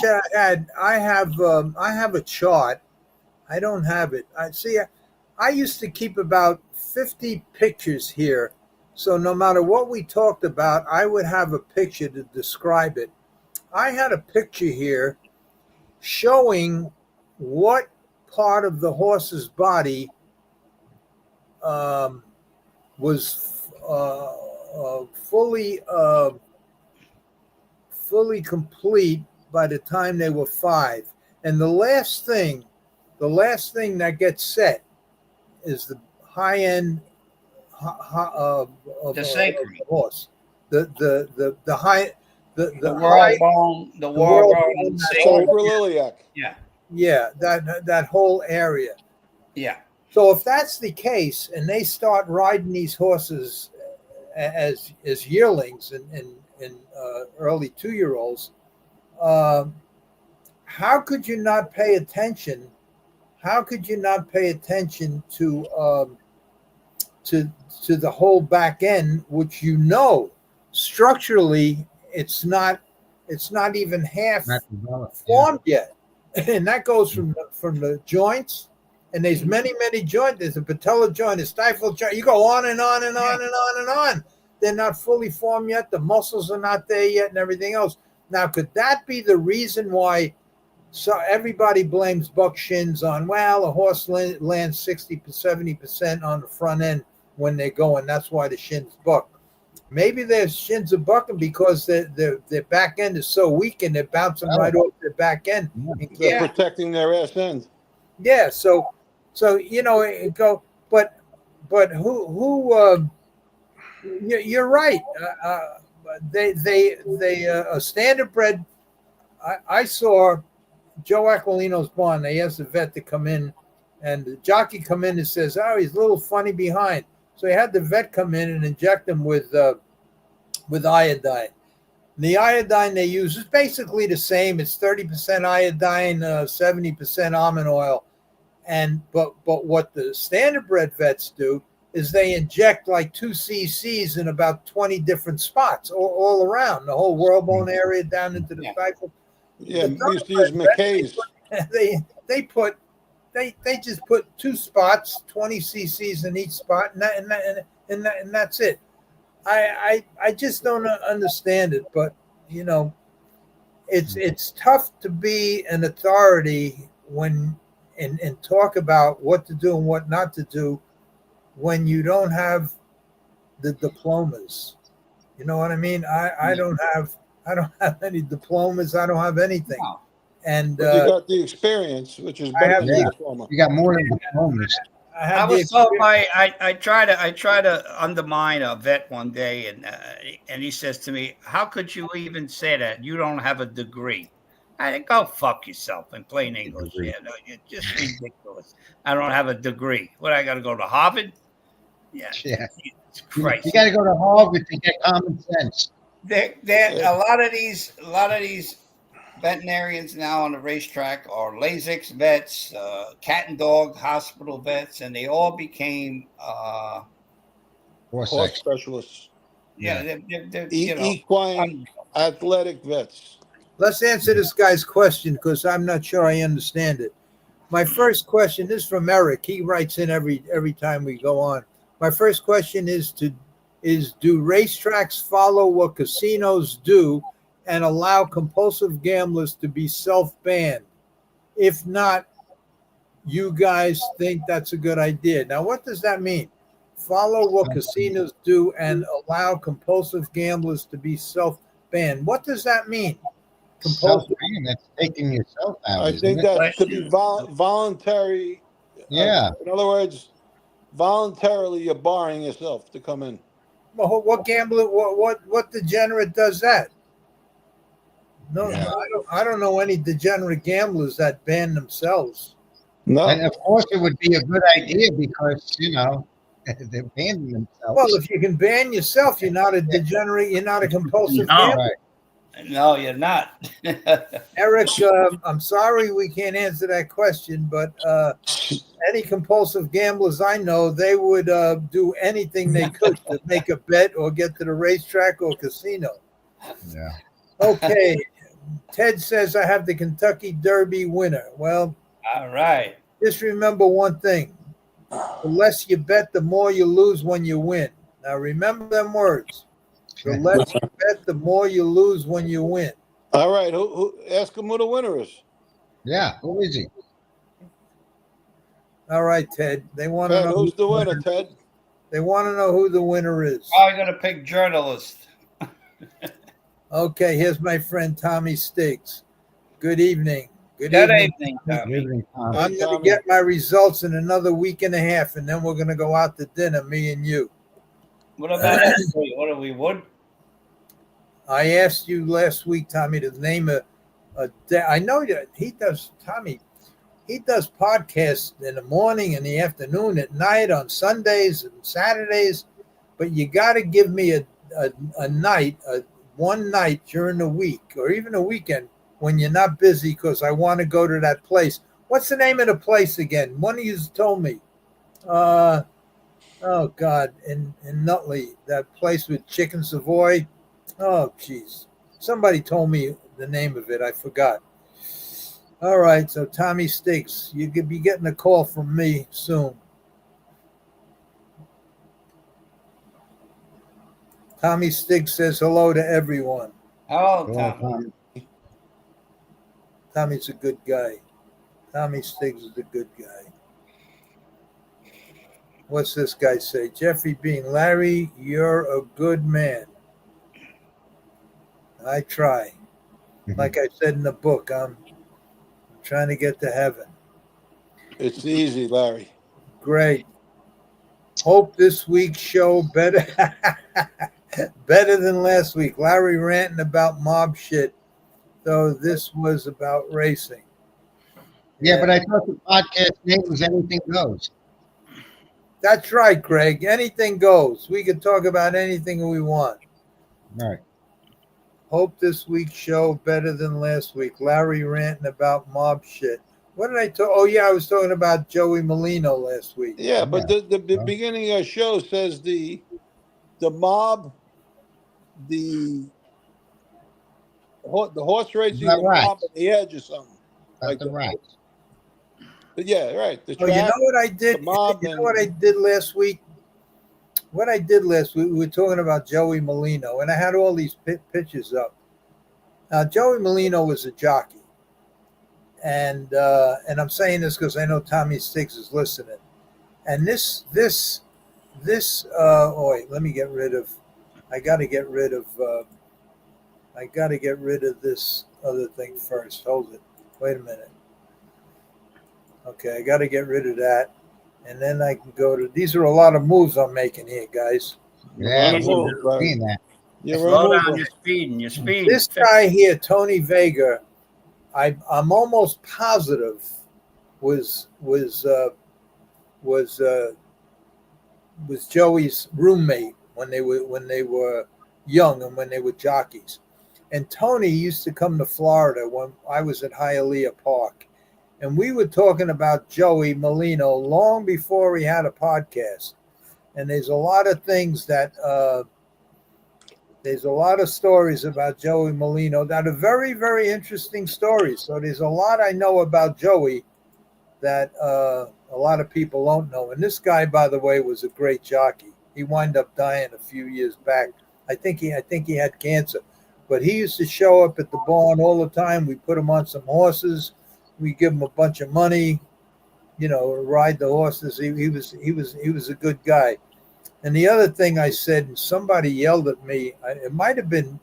I have a chart. I don't have it. I used to keep about 50 pictures here. So no matter what we talked about, I would have a picture to describe it. I had a picture here showing what part of the horse's body was fully complete by the time they were 5. And the last thing that gets set is the high end of the horse. The high the world bone, the world bone, sacroiliac. Yeah, that whole area. Yeah. So if that's the case, and they start riding these horses as yearlings and early 2-year-olds, how could you not pay attention? How could you not pay attention to the whole back end, which structurally it's not even half formed yet, and that goes from the joints. And there's many joints. There's a patella joint, a stifle joint. You go on and on and on and on and on. They're not fully formed yet. The muscles are not there yet, and everything else. Now, could that be the reason why? So everybody blames buck shins on, well, a horse lands 60-70% on the front end when they're going. That's why the shins buck. Maybe their shins are bucking because their back end is so weak and they're bouncing right off their back end. They're protecting their ass end. Yeah, so it go, but who? You're right. They standardbred. I saw Joe Aquilino's barn. They asked the vet to come in, and the jockey come in and says, "Oh, he's a little funny behind." So he had the vet come in and inject him with iodine. And the iodine they use is basically the same. It's 30% iodine, 70% almond oil. But what the standardbred vets do is they inject like 2 cc's in about 20 different spots all around the whole world bone area down into the stifle. Yeah, we used to use McKay's. They just put 2 spots, 20 cc's in each spot, and that's it. I just don't understand it, but it's tough to be an authority when and talk about what to do and what not to do when you don't have the diplomas. You know what I mean? I don't have any diplomas. I don't have anything. No. And but you got the experience, which is better than the diploma. You got more than diplomas. I was told I try to undermine a vet one day, and he says to me, "How could you even say that? You don't have a degree." I think, go fuck yourself in plain English. You're just ridiculous. I don't have a degree. What, I got to go to Harvard? Yeah. Jesus Christ. You got to go to Harvard to get common sense. A lot of these veterinarians now on the racetrack are Lasix vets, cat and dog hospital vets, and they all became, Horse specialists, they're you know, equine athletic vets. Let's answer this guy's question because I'm not sure I understand it. My first question is from Eric. He writes in every time we go on. My first question is do racetracks follow what casinos do and allow compulsive gamblers to be self-banned? If not, you guys think that's a good idea. Now, what does that mean? Follow what casinos do and allow compulsive gamblers to be self-banned. What does that mean? Self-banned, that's taking yourself out. I think that could be voluntary. Yeah. In other words, voluntarily you're barring yourself to come in. Well, what gambler? What degenerate does that? No, Yeah. I don't know any degenerate gamblers that ban themselves. No. And of course, it would be a good idea because they're banning themselves. Well, if you can ban yourself, you're not a degenerate. You're not a compulsive No. gambler. Right. no, you're not. Eric, I'm sorry we can't answer that question, but any compulsive gamblers I know, they would do anything they could to make a bet or get to the racetrack or casino. Yeah. Okay. Ted says I have the Kentucky Derby winner. Well, All right. just remember one thing. The less you bet, the more you lose when you win. Now remember them words. The less you bet, the more you lose when you win. All right. Who ask him who the winner is? Yeah. Who is he? All right, Ted. They want to Ted, know who's the winner, Ted? They want to know who the winner is. Probably going to pick journalist. Okay, here's my friend Tommy Stiggs. Good evening. Good evening, Tommy. Good evening, Tom. I'm going to Tommy. get my results in another week and a half, and then we're going to go out to dinner, me and you. What about us? What are we, Wood? I asked you last week, Tommy, to name a day. I know that he does, Tommy. He does podcasts in the morning, in the afternoon, at night, on Sundays and Saturdays. But you got to give me a night, one night during the week or even a weekend when you're not busy, because I want to go to that place. What's the name of the place again? One of you told me. Oh God, in Nutley, that place with Chicken Savoy. Oh geez, somebody told me the name of it. I forgot. All right, so Tommy Stiggs, you could be getting a call from me soon. Tommy Stiggs says hello to everyone. Hello, Go Tommy. on, Tom. Tommy's a good guy. Tommy Stiggs is a good guy. What's this guy say? Jeffrey Bean, Larry, you're a good man. I try. Like I said in the book, I'm trying to get to heaven. It's easy, Larry. Great. Hope this week's show better than last week. Larry ranting about mob shit, though this was about racing. Yeah, but I thought the podcast name was Anything Goes. That's right, Greg. Anything goes. We can talk about anything we want. Right. Hope this week's show better than last week. Larry ranting about mob shit. What did I talk? Oh, yeah, I was talking about Joey Molino last week. Yeah, but the beginning of our show says the mob, the horse racing, the Right. mob at the edge or something. Like the right. But yeah, right. The Oh, track, you know what I did? the mob, You know and- what I did last week? What I did last week, we were talking about Joey Molino, and I had all these pictures up. Now, Joey Molino was a jockey, and I'm saying this because I know Tommy Stiggs is listening. And this. Oh wait, let me get rid of. I got to get rid of this other thing first. Hold it. Wait a minute. Okay, I got to get rid of that. And then I can go to, these are a lot of moves I'm making here, guys. Yeah, Right. we're seeing that. You're Slow down removable. your speed and your speed. This guy here, Tony Vega, I'm almost positive was Joey's roommate when they were young and when they were jockeys. And Tony used to come to Florida when I was at Hialeah Park. And we were talking about Joey Molino long before he had a podcast. And there's a lot of things that, there's a lot of stories about Joey Molino that are very, very interesting stories. So there's a lot I know about Joey that a lot of people don't know. And this guy, by the way, was a great jockey. He wound up dying a few years back. I think he had cancer. But he used to show up at the barn all the time. We put him on some horses. We give him a bunch of money, ride the horses. He was a good guy. And the other thing I said, and somebody yelled at me. It might have been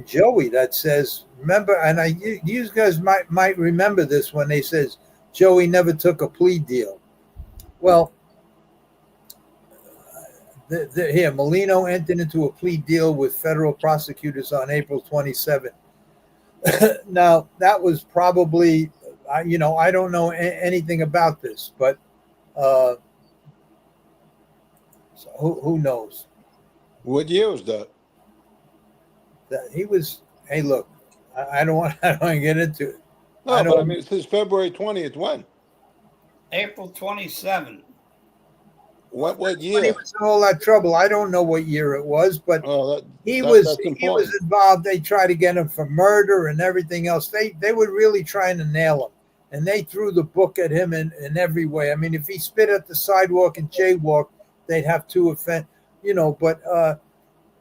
Joey that says, remember, and you guys might remember this when they says Joey never took a plea deal. Well, here, Molino entered into a plea deal with federal prosecutors on April 27th. Now, that was probably, I don't know anything about this, but so who knows? What year was that? That he was. Hey, look, I don't want to get into it. No, but I mean, it says February 20th. When? April 27. What year? When he was in all that trouble. I don't know what year it was, but he was involved. They tried to get him for murder and everything else. They were really trying to nail him, and they threw the book at him in every way. I mean, if he spit at the sidewalk and jaywalked, they'd have to offend, but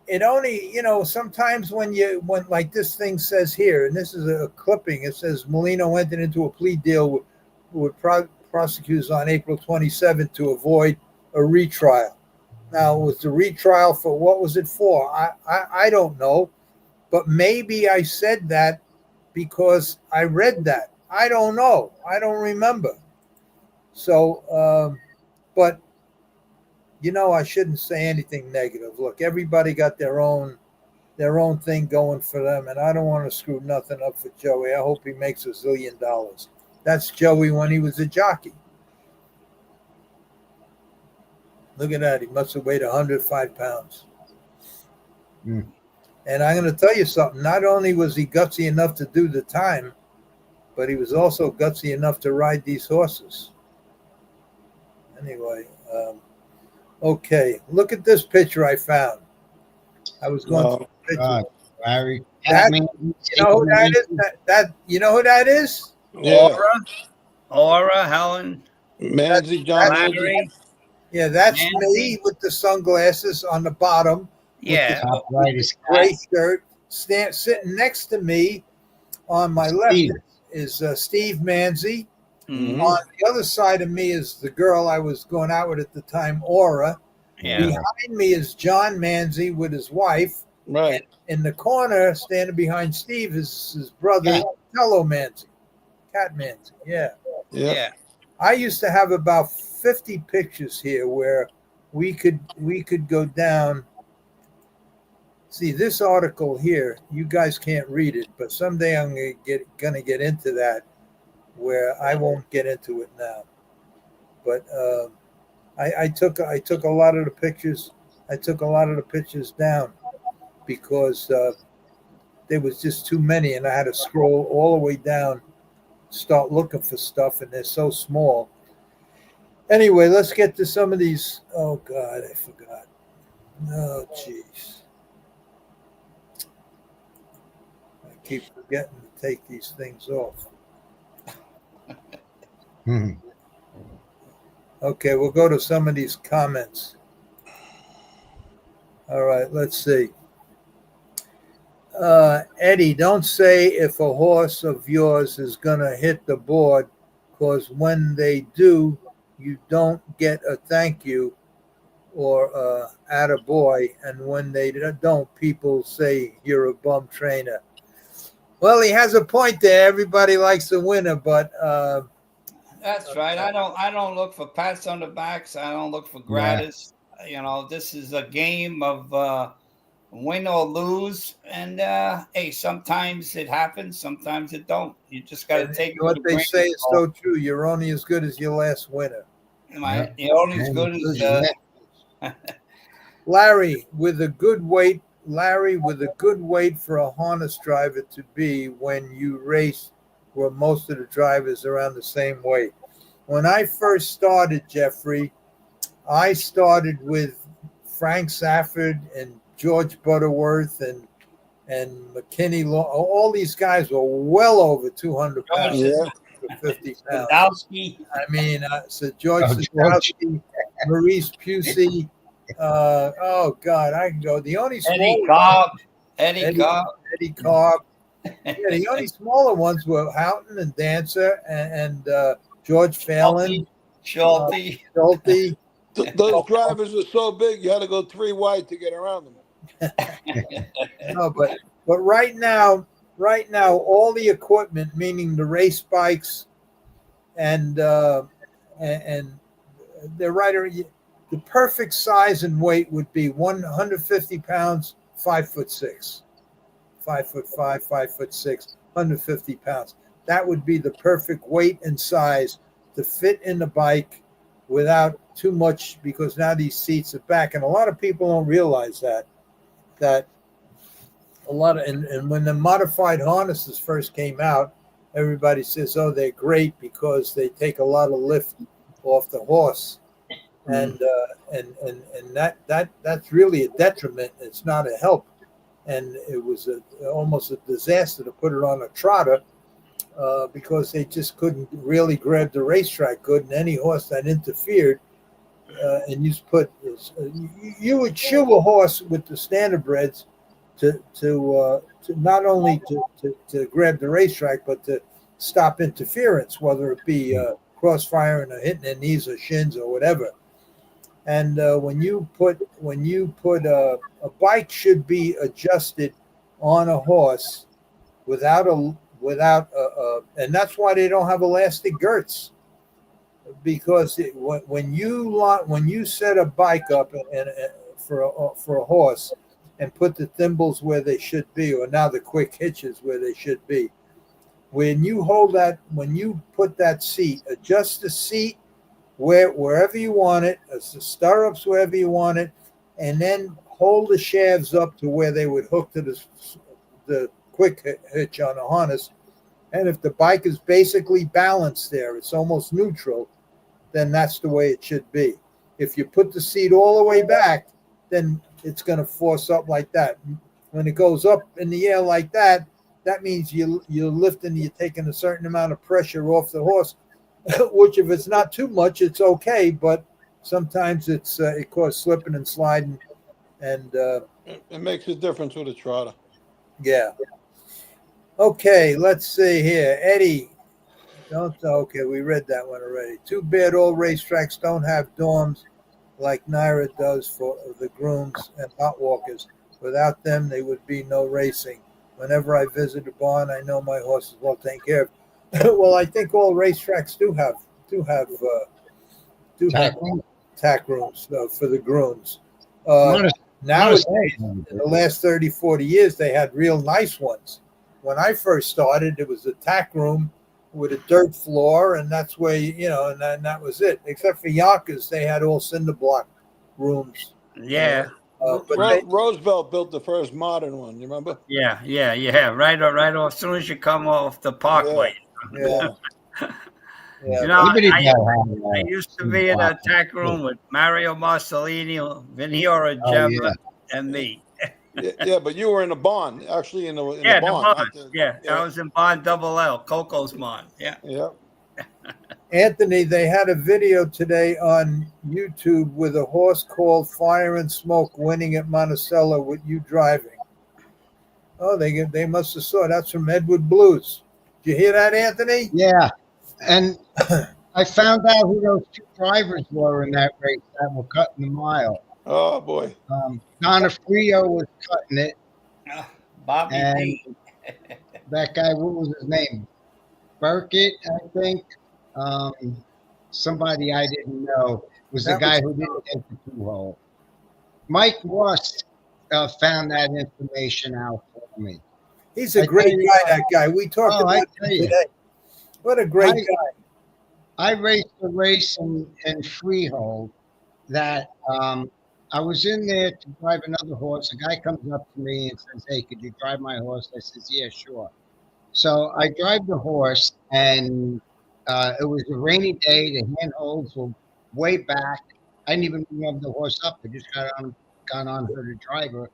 it only, sometimes when like this thing says here, and this is a clipping, it says Molino entered into a plea deal with prosecutors on April 27th to avoid a retrial. Now, was the retrial for, what was it for? I don't know, but maybe I said that because I read that. I don't know. I don't remember. So, but I shouldn't say anything negative. Look, everybody got their own thing going for them, and I don't want to screw nothing up for Joey. I hope he makes $1 zillion. That's Joey when he was a jockey. Look at that. He must have weighed 105 pounds. Mm. And I'm going to tell you something. Not only was he gutsy enough to do the time, but he was also gutsy enough to ride these horses. Anyway, okay. Look at this picture I found. I was going through the picture. Larry. You know who that is? You know who that is? Yeah. Aura, Helen. Manzi, John Manzi. Yeah, that's Manzi. me with the sunglasses on the bottom. Yeah. Gray shirt. Sitting next to me on my left is Steve Manzi. Mm-hmm. On the other side of me is the girl I was going out with at the time, Aura. Yeah. Behind me is John Manzi with his wife. Right. In the corner, standing behind Steve, is his brother, Tello Manzi. Cat Manzi. Yeah. Yeah. I used to have about 50 pictures here where we could go down. See, this article here, you guys can't read it, but someday I'm gonna get into that, where I won't get into it now. But I took a lot of the pictures. I took a lot of the pictures down because there was just too many, and I had to scroll all the way down, start looking for stuff, and they're so small. Anyway, let's get to some of these. Oh God, I forgot. Oh jeez, I keep forgetting to take these things off. Okay, we'll go to some of these comments. All right, let's see. Eddie, don't say if a horse of yours is going to hit the board, because when they do, you don't get a thank you or attaboy, and when they don't, people say you're a bum trainer. Well, he has a point there. Everybody likes a winner, but that's right. I don't look for pats on the backs. I don't look for gratis. Yeah. This is a game of win or lose, and hey, sometimes it happens, sometimes it don't. You just got to take what they say is so true. You're only as good as your last winner. You're only as good as Larry, with a good weight Larry, with a good weight for a harness driver to be when you race where most of the drivers are around the same weight? When I first started, Jeffrey, I started with Frank Safford and George Butterworth and McKinney Law. All these guys were well over 200 pounds, Yeah. 50 pounds. Sadowski. I mean, so George Oh, George. Sadowski, Maurice Pusey. Oh God, I can go. The only Eddie smaller Cobb. Eddie Cobb. Yeah, the only smaller ones were Houghton and Dancer and George Phelan, Schulte. Schulte. Those drivers were so big, you had to go 3 wide to get around them. No, but right now, all the equipment, meaning the race bikes, and they're right. The perfect size and weight would be 150 pounds, 5'6", 5'5", 5'6", 150 pounds. That would be the perfect weight and size to fit in the bike without too much, because now these seats are back, and a lot of people don't realize that a lot of and when the modified harnesses first came out, everybody says, oh, they're great because they take a lot of lift off the horse, and that's really a detriment. It's not a help, and it was almost a disaster to put it on a trotter because they just couldn't really grab the racetrack good, and any horse that interfered. And you would shoe a horse with the standardbreds to not only to grab the racetrack, but to stop interference, whether it be crossfiring or hitting their knees or shins or whatever. And when you put a bike should be adjusted on a horse without and that's why they don't have elastic girths. Because when you set a bike up for a horse and put the thimbles where they should be, or now the quick hitches where they should be, when you put that seat, adjust the seat wherever you want it, the stirrups wherever you want it, and then hold the shafts up to where they would hook to the quick hitch on the harness. And if the bike is basically balanced there, it's almost neutral, then that's the way it should be. If you put the seat all the way back, then it's going to force up like that. When it goes up in the air like that, that means you're lifting, you're taking a certain amount of pressure off the horse, which if it's not too much, it's okay. But sometimes it causes slipping and sliding. And it makes a difference with a trotter. Yeah. Okay, let's see here. Eddie. Okay, we read that one already. Too bad all racetracks don't have dorms like Naira does for the grooms and hot walkers. Without them, there would be no racing. Whenever I visit a barn, I know my horse is well taken care of. Well, I think all racetracks do have tack rooms for the grooms. Nowadays, in the last 30, 40 years, they had real nice ones. When I first started, it was a tack room with a dirt floor, and that's where, and that was it. Except for Yonkers, they had all cinder block rooms. Yeah. Roosevelt built the first modern one. You remember? Yeah. Right off. As soon as you come off the Parkway. Yeah. I used to be in a tack room with Mario Marcellini, Viniora Gemma, and me. Yeah, but you were in a barn, actually in the barn. I was in barn Double L, Coco's barn. Yeah. Anthony, they had a video today on YouTube with a horse called Fire and Smoke winning at Monticello with you driving. Oh, they must have saw. That's from Edward Blues. Did you hear that, Anthony? Yeah, and I found out who those two drivers were in that race that were cutting the mile. Oh boy. Donofrio was cutting it. Bobby D. That guy, what was his name? Burkett, I think. Somebody I didn't know was the guy who didn't take the 2-hole. Mike Ross found that information out for me. He's a great guy, that guy. We talked about him today. What a great guy. I raced a race in Freehold that I was in there to drive another horse. A guy comes up to me and says, "Hey, could you drive my horse?" I says, "Yeah, sure." So I drive the horse, and it was a rainy day. The handholds were way back. I didn't even warm the horse up. I just got on her to drive her,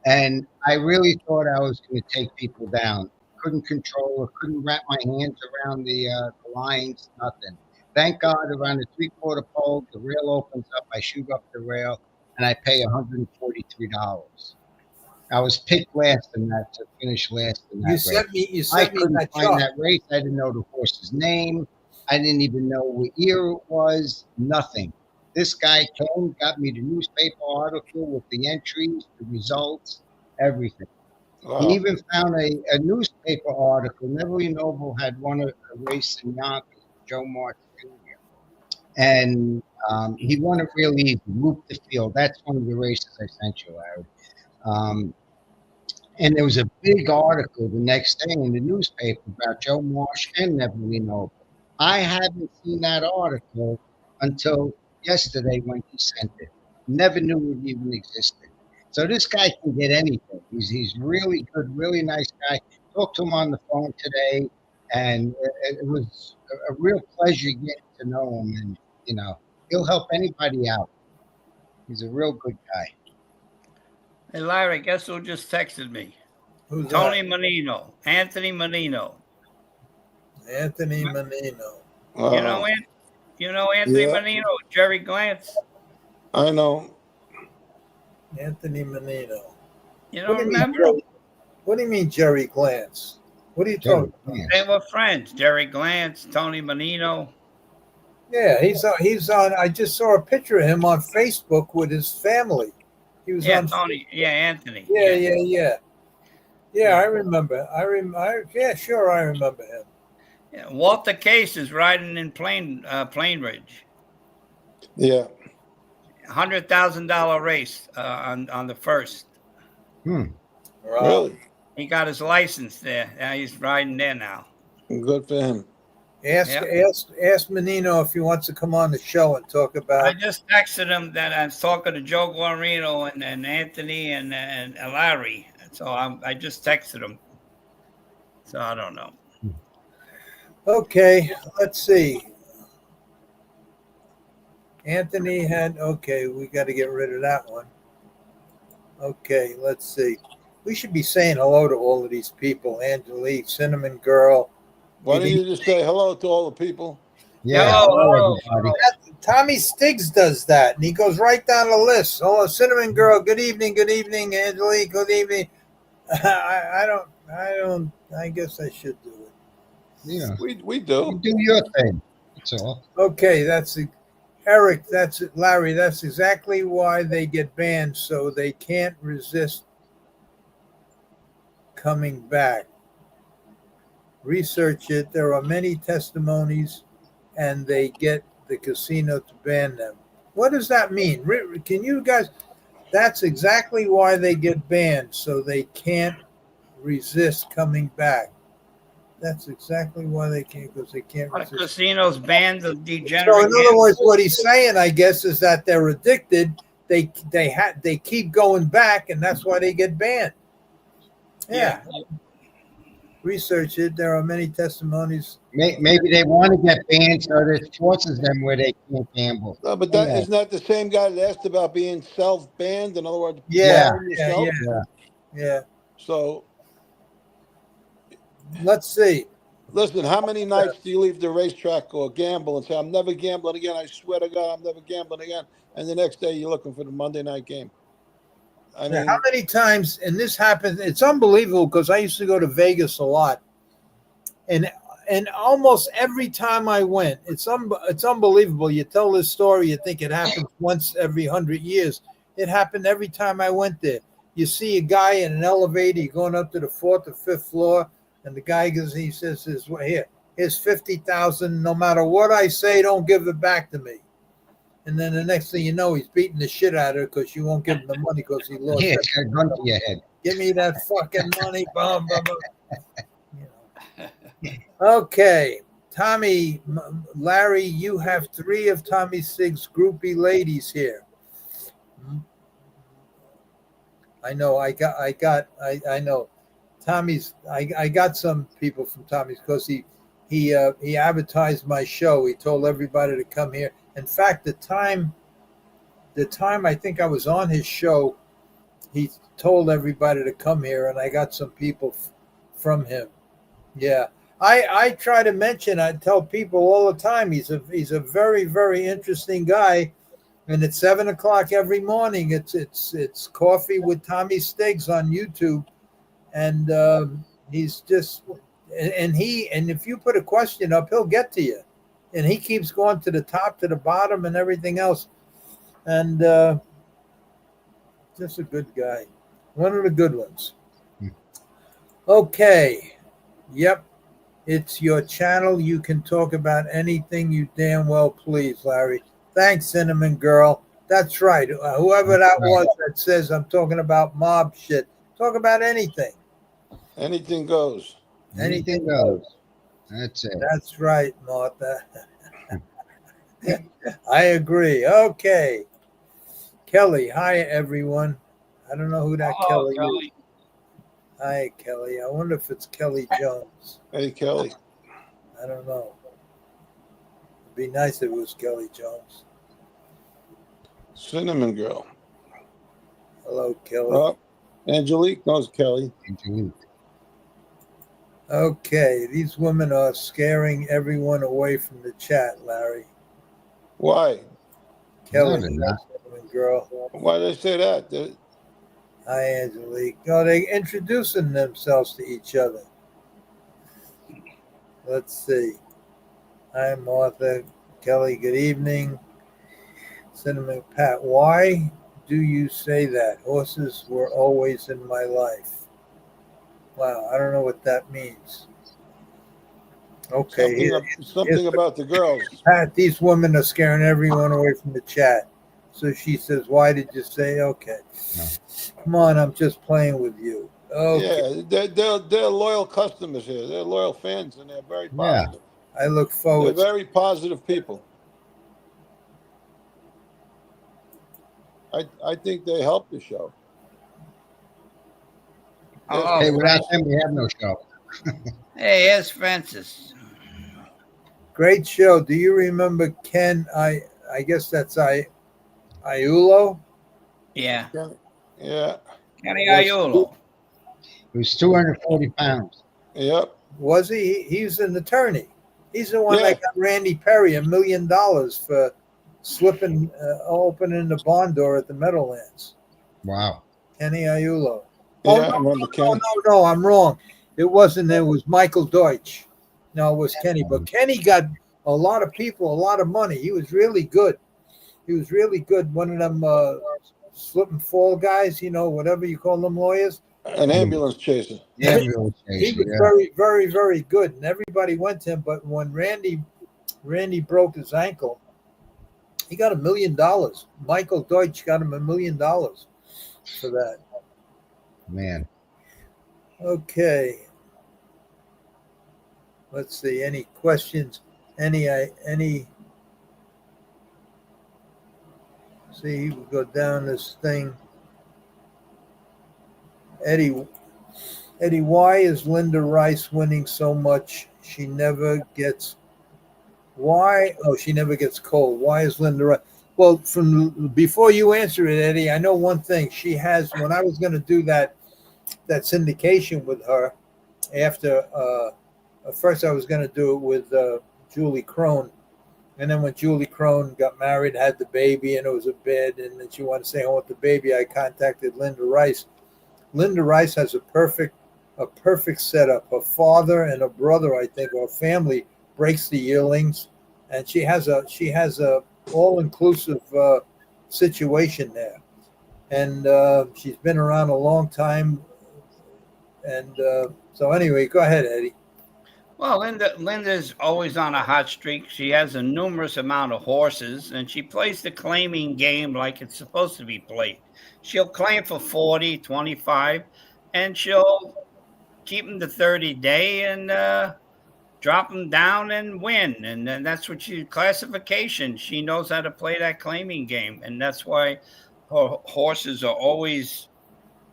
and I really thought I was going to take people down. Couldn't control her. Couldn't wrap my hands around the lines. Nothing. Thank God, around the 3/4 pole, the rail opens up. I shoot up the rail, and I pay $143. I was picked last in that to finish last in that You race. sent me. You I sent me couldn't that find chart. that race. I didn't know the horse's name. I didn't even know what year it was. Nothing. This guy came, got me the newspaper article with the entries, the results, everything. Wow. He even found a newspaper article. Neville Noble had won a race in Yonkers, Joe March Jr. And he won it real easy, looped the field. That's one of the races I sent you, Larry. And there was a big article the next day in the newspaper about Joe Marsh and Neville Noble. I haven't seen that article until yesterday when he sent it. Never knew it even existed. So this guy can get anything. He's really good, really nice guy. Talked to him on the phone today, and it was a real pleasure getting to know him. And he'll help anybody out. He's a real good guy. Hey, Larry, guess who just texted me? Who's Tony that? Menino, Anthony Menino. Anthony Menino. Wow. You know Anthony Yeah. Menino, Jerry Glantz. I know. Anthony Menino. You What don't do you mean, remember? Jerry? What do you mean, Jerry Glantz? What are you talking about? They were friends. Jerry Glantz, Tony Menino. Yeah, he's on. I just saw a picture of him on Facebook with his family. He was Yeah, on. Tony. Yeah, Anthony. Yeah. I remember. Yeah, sure, I remember him. Yeah, Walter Case is riding in Plain Ridge. Yeah. $100,000 race on the first. Wow. Really? He got his license there. Yeah, he's riding there now. Good for him. Ask Menino if he wants to come on the show and talk I about. just texted him that I was talking to Joe Guarino and Anthony and Larry. So I just texted him. So I don't know. Okay, let's see. Anthony had. Okay, we got to get rid of that one. Okay, let's see. We should be saying hello to all of these people. Angelique, Cinnamon Girl. Why don't you just say hello to all the people? Yeah, Hello. everybody. Tommy Stiggs does that, and he goes right down the list. Oh, Cinnamon Girl, good evening, Angelique, good evening. I guess I should do it. Yeah, We you do. do your thing. That's all. Okay, that's Eric. That's it, Larry. That's exactly why they get banned, so they can't resist coming back. Research it. There are many testimonies, and they get the casino to ban them. What does that mean? Can you guys? That's exactly why they get banned, so they can't resist coming back. That's exactly why they can't, because they can't The resist. casinos banned the degenerate. So, in other words, what he's saying, I guess, is that they're addicted. They keep going back, and that's why they get banned. Yeah. Research it. There are many testimonies. Maybe they want to get banned, so this forces them where they can't gamble. No, but isn't that the same guy that asked about being self-banned? In other words, Yeah. yourself? Yeah. So Let's see. listen, how many nights do you leave the racetrack or gamble and say, I'm never gambling again, I swear to God, I'm never gambling again, and the next day you're looking for the Monday night game? I mean, How many times, and this happens, it's unbelievable, because I used to go to Vegas a lot, and almost every time I went, it's unbelievable. You tell this story, you think it happens once every 100 years. It happened every time I went there. You see a guy in an elevator going up to the 4th or 5th floor, and the guy goes, he says, here's 50,000. No matter what I say, don't give it back to me. And then the next thing you know, he's beating the shit out of her because you won't give him the money because he lost. Yeah, it's got a gun to your head. Give me that fucking money. Bum, bum, bum. Okay. Tommy, Larry, you have 3 of Tommy Sig's groupie ladies here. I know. I know. Tommy's. I got some people from Tommy's because he advertised my show. He told everybody to come here. In fact, the time I think I was on his show, he told everybody to come here, and I got some people from him. Yeah, I try to mention. I tell people all the time. He's a very, very interesting guy. And at 7 o'clock every morning, it's coffee with Tommy Stiggs on YouTube, and he's just and if you put a question up, he'll get to you, and he keeps going to the top, to the bottom, and everything else, and just a good guy, one of the good ones. Okay, yep, it's your channel. You can talk about anything you damn well please, Larry. Thanks, Cinnamon Girl. That's right. Whoever that was that says I'm talking about mob shit, talk about anything. Anything goes. Anything goes. That's it. That's right, Martha. I agree. Okay. Kelly. Hi, everyone. I don't know who that Kelly is. Hi, Kelly. I wonder if it's Kelly Jones. Hey, Kelly. I don't know. It'd be nice if it was Kelly Jones. Cinnamon Girl. Hello, Kelly. Angelique knows Kelly. Angelique. Okay, these women are scaring everyone away from the chat, Larry. Why? Kelly, No, Cinnamon Girl. Why did they say that? Hi, Angelique. Oh, they're introducing themselves to each other. Let's see. Hi, Martha. Kelly, good evening. Cinnamon Pat, why do you say that? Horses were always in my life. Wow, I don't know what that means. Okay. Something about the girls. Pat, these women are scaring everyone away from the chat. So she says, why did you say okay? No. Come on, I'm just playing with you. Okay. Yeah, they're loyal customers here. They're loyal fans, and they're very positive. I look forward. They're very positive people. I think they help the show. Hey, without them, we have no show. Hey, here's Francis. Great show. Do you remember Ken? I guess that's Iulo. Yeah. Yeah. Kenny Aiulo. He was 240 pounds. Yep. Was he? He's an attorney. He's the one that got Randy Perry $1 million for slipping, opening the barn door at the Meadowlands. Wow. Kenny Aiulo. Yeah, I remember Kenny. No, I'm wrong. It wasn't. It was Michael Deutsch. No, it was Kenny. But Kenny got a lot of people, a lot of money. He was really good. He was really good. One of them slip and fall guys, whatever you call them, lawyers. An ambulance chaser. Yeah, he was very, very, very good, and everybody went to him. But when Randy broke his ankle, he got $1 million. Michael Deutsch got him $1 million for that. Man. Okay. Let's see. Any questions? Any? See, we go down this thing. Eddie, why is Linda Rice winning so much? She never gets. Why? Oh, she never gets cold. Why is Linda Rice? Well, from before you answer it, Eddie, I know one thing. She has. When I was going to do that syndication with her, after first I was going to do it with Julie Crone, and then when Julie Crone got married, had the baby, and it was a bid, and then she wanted to stay home with the baby, I contacted Linda Rice. Linda Rice has a perfect setup. Her father and her brother, I think, or family breaks the yearlings, and she has a all-inclusive situation there, and she's been around a long time. And so anyway, go ahead, Eddie. Well, Linda's always on a hot streak. She has a numerous amount of horses, and she plays the claiming game like it's supposed to be played. She'll claim for 40, 25, and she'll keep them to 30-day and drop them down and win. And then that's what classification. She knows how to play that claiming game, and that's why her horses are always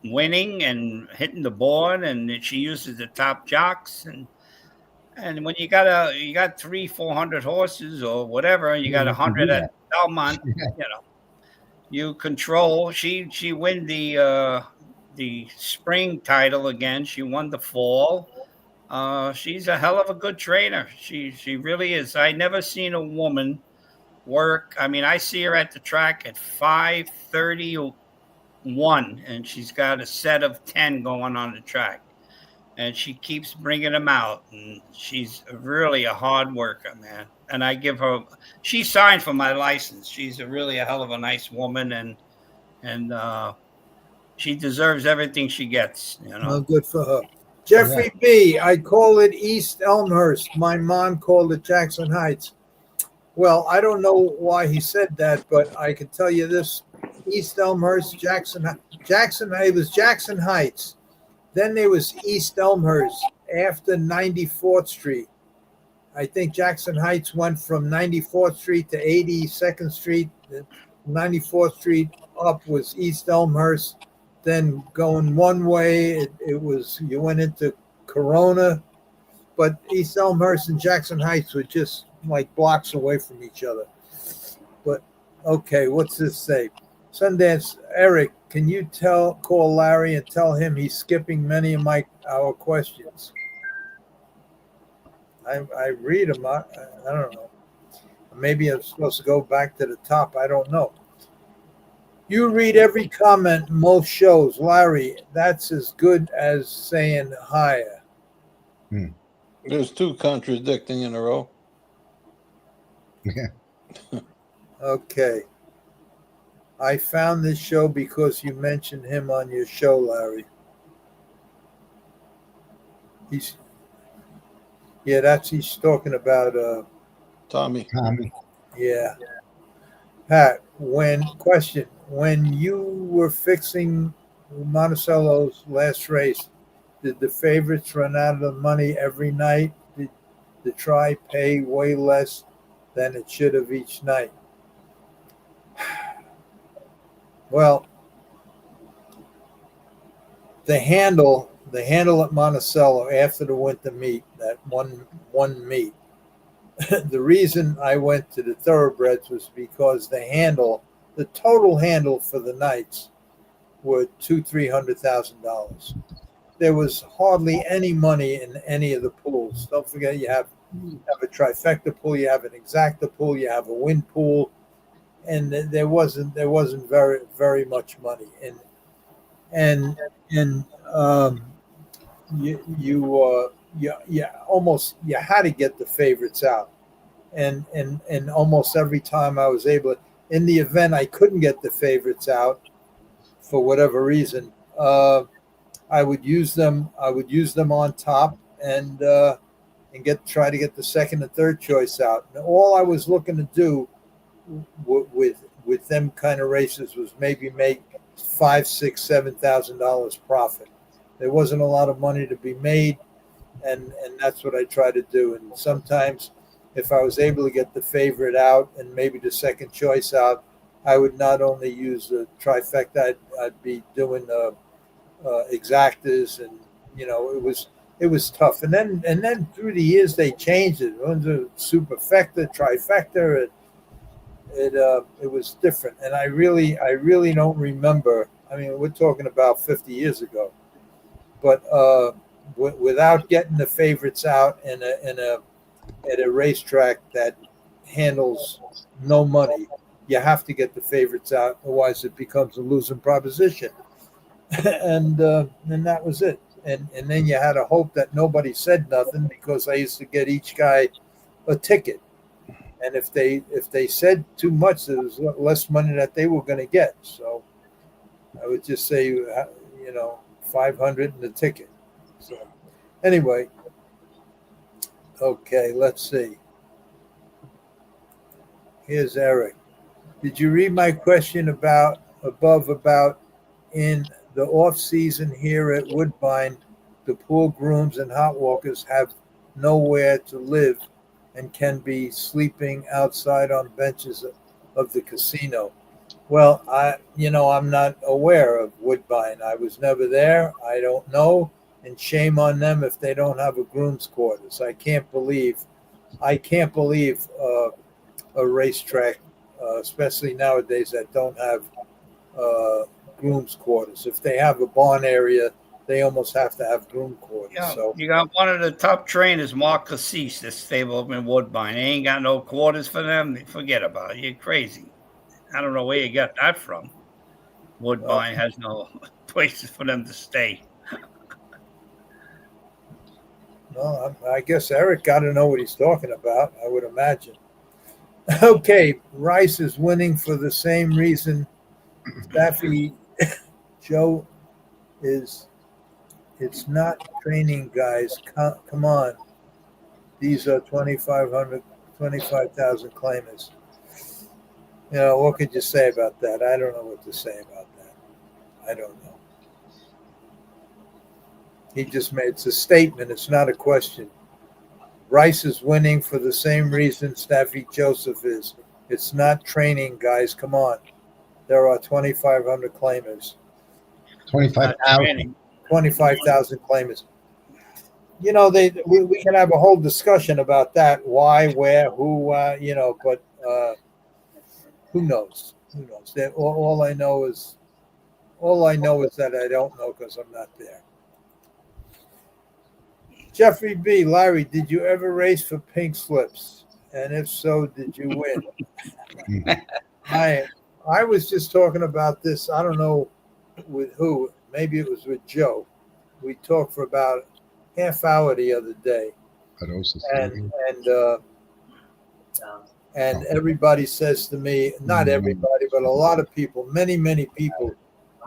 winning and hitting the board, and she uses the top jocks. And when you got 300-400 horses or whatever, and you got You can do 100 at that. Belmont, you control. She win the spring title again. She won the fall. She's a hell of a good trainer. She really is. I never seen a woman work. I mean, I see her at the track at 5:31, and she's got a set of 10 going on the track, and she keeps bringing them out. And she's really a hard worker, man. And I give her. She signed for my license. She's really a hell of a nice woman, and she deserves everything she gets. Well, good for her. Jeffrey B., I call it East Elmhurst. My mom called it Jackson Heights. Well, I don't know why he said that, but I can tell you this: East Elmhurst, Jackson. It was Jackson Heights. Then there was East Elmhurst after 94th Street. I think Jackson Heights went from 94th Street to 82nd Street. 94th Street up was East Elmhurst. Then going one way, it was you went into Corona, but East Elmhurst and Jackson Heights were just like blocks away from each other. But okay, what's this say? Sundance Eric, can you call Larry and tell him he's skipping many of our questions? I read them. I don't know. Maybe I'm supposed to go back to the top. I don't know. You read every comment in most shows, Larry. That's as good as saying higher. There's two contradicting in a row. Yeah. Okay. I found this show because you mentioned him on your show, Larry. He's talking about Tommy. Yeah. Pat, when you were fixing Monticello's last race, did the favorites run out of the money every night? Did the try pay way less than it should have each night? Well, the handle at Monticello after the winter meet, that one meet, the reason I went to the Thoroughbreds was because the total handle for the nights were $200,000-$300,000. There was hardly any money in any of the pools. Don't forget, you have a trifecta pool, you have an exacta pool, you have a win pool, and there wasn't very very much money. And you had to get the favorites out, and almost every time I was able to, in the event I couldn't get the favorites out for whatever reason, I would use them on top and try to get the second and third choice out. And all I was looking to do with them kind of races was maybe make $5,000, $6,000, $7,000 profit. There wasn't a lot of money to be made, and that's what I try to do. And sometimes, if I was able to get the favorite out and maybe the second choice out, I would not only use the trifecta, I'd be doing exactas, and it was tough. And then through the years they changed it. It was a superfecta, trifecta. It was different, and I really don't remember. I mean, we're talking about 50 years ago, but without getting the favorites out at a racetrack that handles no money, you have to get the favorites out, otherwise it becomes a losing proposition. And that was it. And then you had to hope that nobody said nothing, because I used to get each guy a ticket. And if they said too much, there was less money that they were going to get. So I would just say, $500 and a ticket. So anyway, okay, let's see. Here's Eric. Did you read my question about in the off season here at Woodbine, the pool grooms and hot walkers have nowhere to live and can be sleeping outside on benches of the casino? Well, I'm not aware of Woodbine. I was never there. I don't know, and shame on them if they don't have a groom's quarters. I can't believe a racetrack, especially nowadays, that don't have uh, groom's quarters. If they have a barn area, they almost have to have groom quarters. Yeah, So, you got one of the top trainers, Mark Cassis, that's stable up in Woodbine. They ain't got no quarters for them. Forget about it. You're crazy. I don't know where you got that from. well, Woodbine has no places for them to stay. no, I guess Eric got to know what he's talking about, I would imagine. Okay, Rice is winning for the same reason Staffy Joe is. It's not training, guys. Come on. These are 25,000 claimants. What could you say about that? I don't know what to say about that. I don't know. He just made it's a statement. It's not a question. Rice is winning for the same reason Staffy Joseph is. It's not training, guys. Come on. There are 2,500 claimers. 25,000. 25,000 claimers. We can have a whole discussion about that. Why, where, who, but who knows? Who knows? All I know is that I don't know because I'm not there. Jeffrey B. Larry, did you ever race for pink slips? And if so, did you win? I was just talking about this. I don't know with who. Maybe it was with Joe. We talked for about half hour the other day, and everybody says to me, not everybody, but a lot of people, many people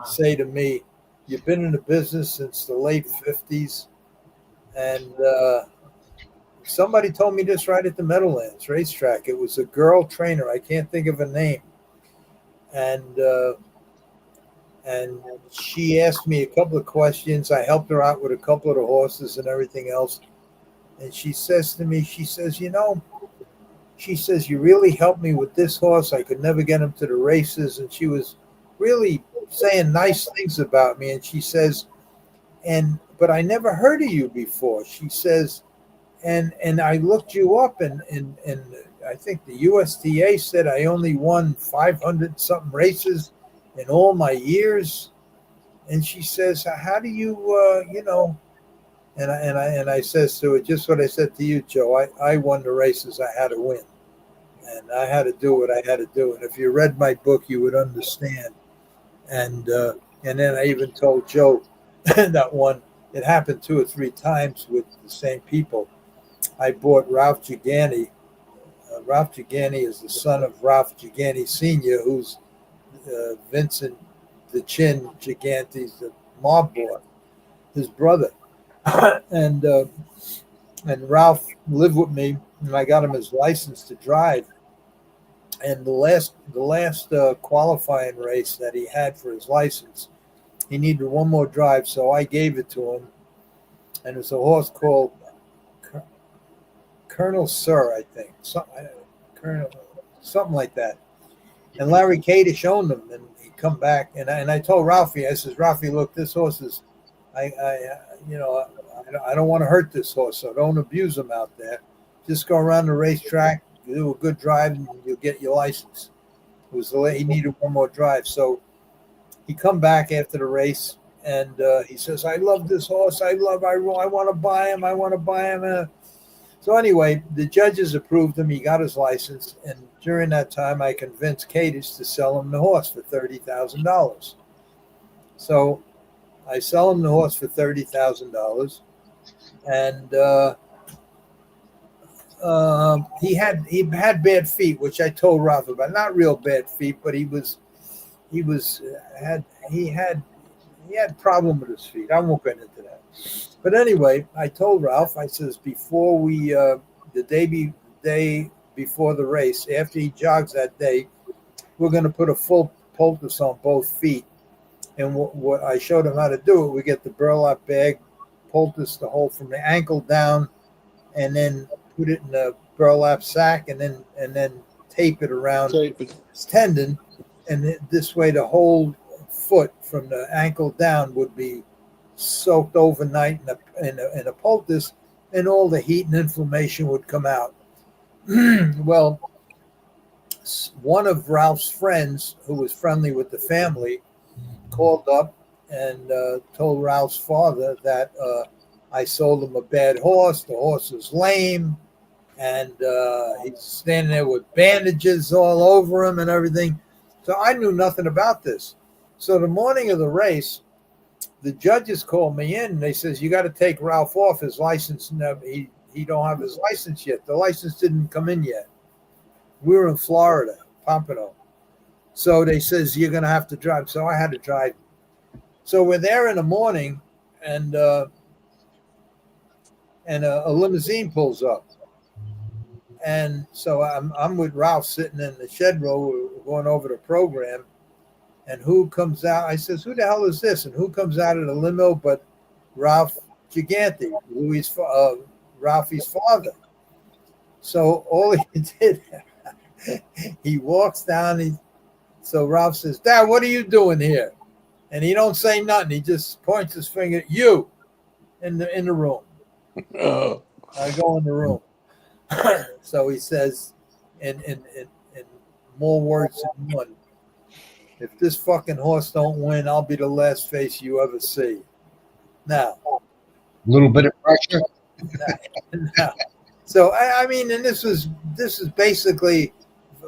say to me, "You've been in the business since the late 50s," and somebody told me this right at the Meadowlands racetrack. It was a girl trainer. I can't think of her name, and she asked me a couple of questions. I helped her out with a couple of the horses and everything else. And she says to me, she says, you really helped me with this horse. I could never get him to the races. And she was really saying nice things about me. And she says, but I never heard of you before. She says, and I looked you up and I think the USTA said I only won 500 something races in all my years. And she says, how do you, and I says to her, just what I said to you, Joe, I won the races I had to win. And I had to do what I had to do. And if you read my book, you would understand. And then I even told Joe that it happened 2 or 3 times with the same people. I bought Ralph Gigani. Ralph Gigani is the son of Ralph Gigani Sr., who's Vincent the Chin Gigante's the mob boy, his brother. and Ralph lived with me, and I got him his license to drive. And the last qualifying race that he had for his license, he needed one more drive, so I gave it to him. And it's a horse called Colonel Sir, I think, something like that. And Larry Kadish owned him, and he come back, and I told Ralphie, I says, Ralphie, look, this horse is, I don't want to hurt this horse, so don't abuse him out there. Just go around the racetrack, you do a good drive, and you'll get your license. He needed one more drive, so he come back after the race, and he says, I love this horse. I want to buy him. So anyway, the judges approved him. He got his license, and during that time, I convinced Kadish to sell him the horse for $30,000. So I sell him the horse for $30,000, and he had bad feet, which I told Ralph about. Not real bad feet, but he had problem with his feet. I won't get into that. But anyway, I told Ralph, I says, before the day before the race, after he jogs that day, we're going to put a full poultice on both feet. And what I showed him how to do it, we get the burlap bag, poultice the hole from the ankle down, and then put it in a burlap sack, and then tape it around his tendon. and this way the whole foot from the ankle down would be soaked overnight in a poultice, and all the heat and inflammation would come out. Well, one of Ralph's friends, who was friendly with the family, called up and told Ralph's father that I sold him a bad horse. The horse was lame, and he's standing there with bandages all over him and everything. So I knew nothing about this. So the morning of the race, the judges called me in, and they says, you got to take Ralph off his license. No, he don't have his license yet. The license didn't come in yet. We were in Florida, Pompano. So they says, you're going to have to drive. So I had to drive. So we're there in the morning, and a limousine pulls up. And so I'm with Ralph sitting in the shed row, going over the program. And who comes out? I says, who the hell is this? And who comes out of the limo but Ralph Gigante, Ralphie's father. So all he did, he walks down. So Ralph says, Dad, what are you doing here? And he don't say nothing. He just points his finger at you in the room. Oh. I go in the room. So he says, in more words than one, if this fucking horse don't win, I'll be the last face you ever see. Now, A little bit of pressure. now so I mean, and this is basically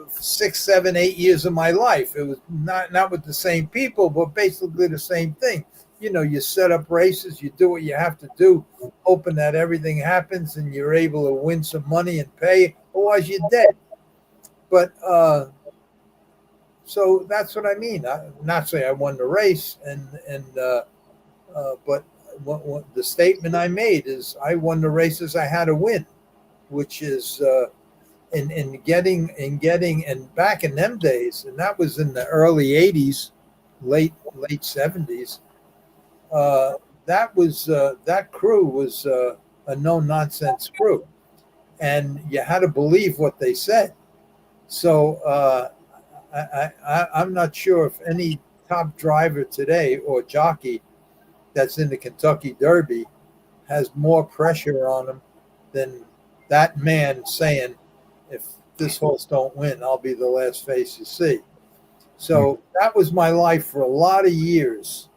6, 7, 8 years of my life. It was not with the same people, but basically the same thing. You know, you set up races, you do what you have to do, hoping that everything happens and you're able to win some money and pay, otherwise you're dead. But so that's what I mean. I'm not saying I won the race, but what the statement I made is I won the races I had to win, which is in getting and back in them days, and that was in the early 80s, late 70s. That crew was a no nonsense crew, and you had to believe what they said. So I'm not sure if any top driver today or jockey that's in the Kentucky Derby has more pressure on him than that man saying, if this horse don't win, I'll be the last face you see. So that was my life for a lot of years.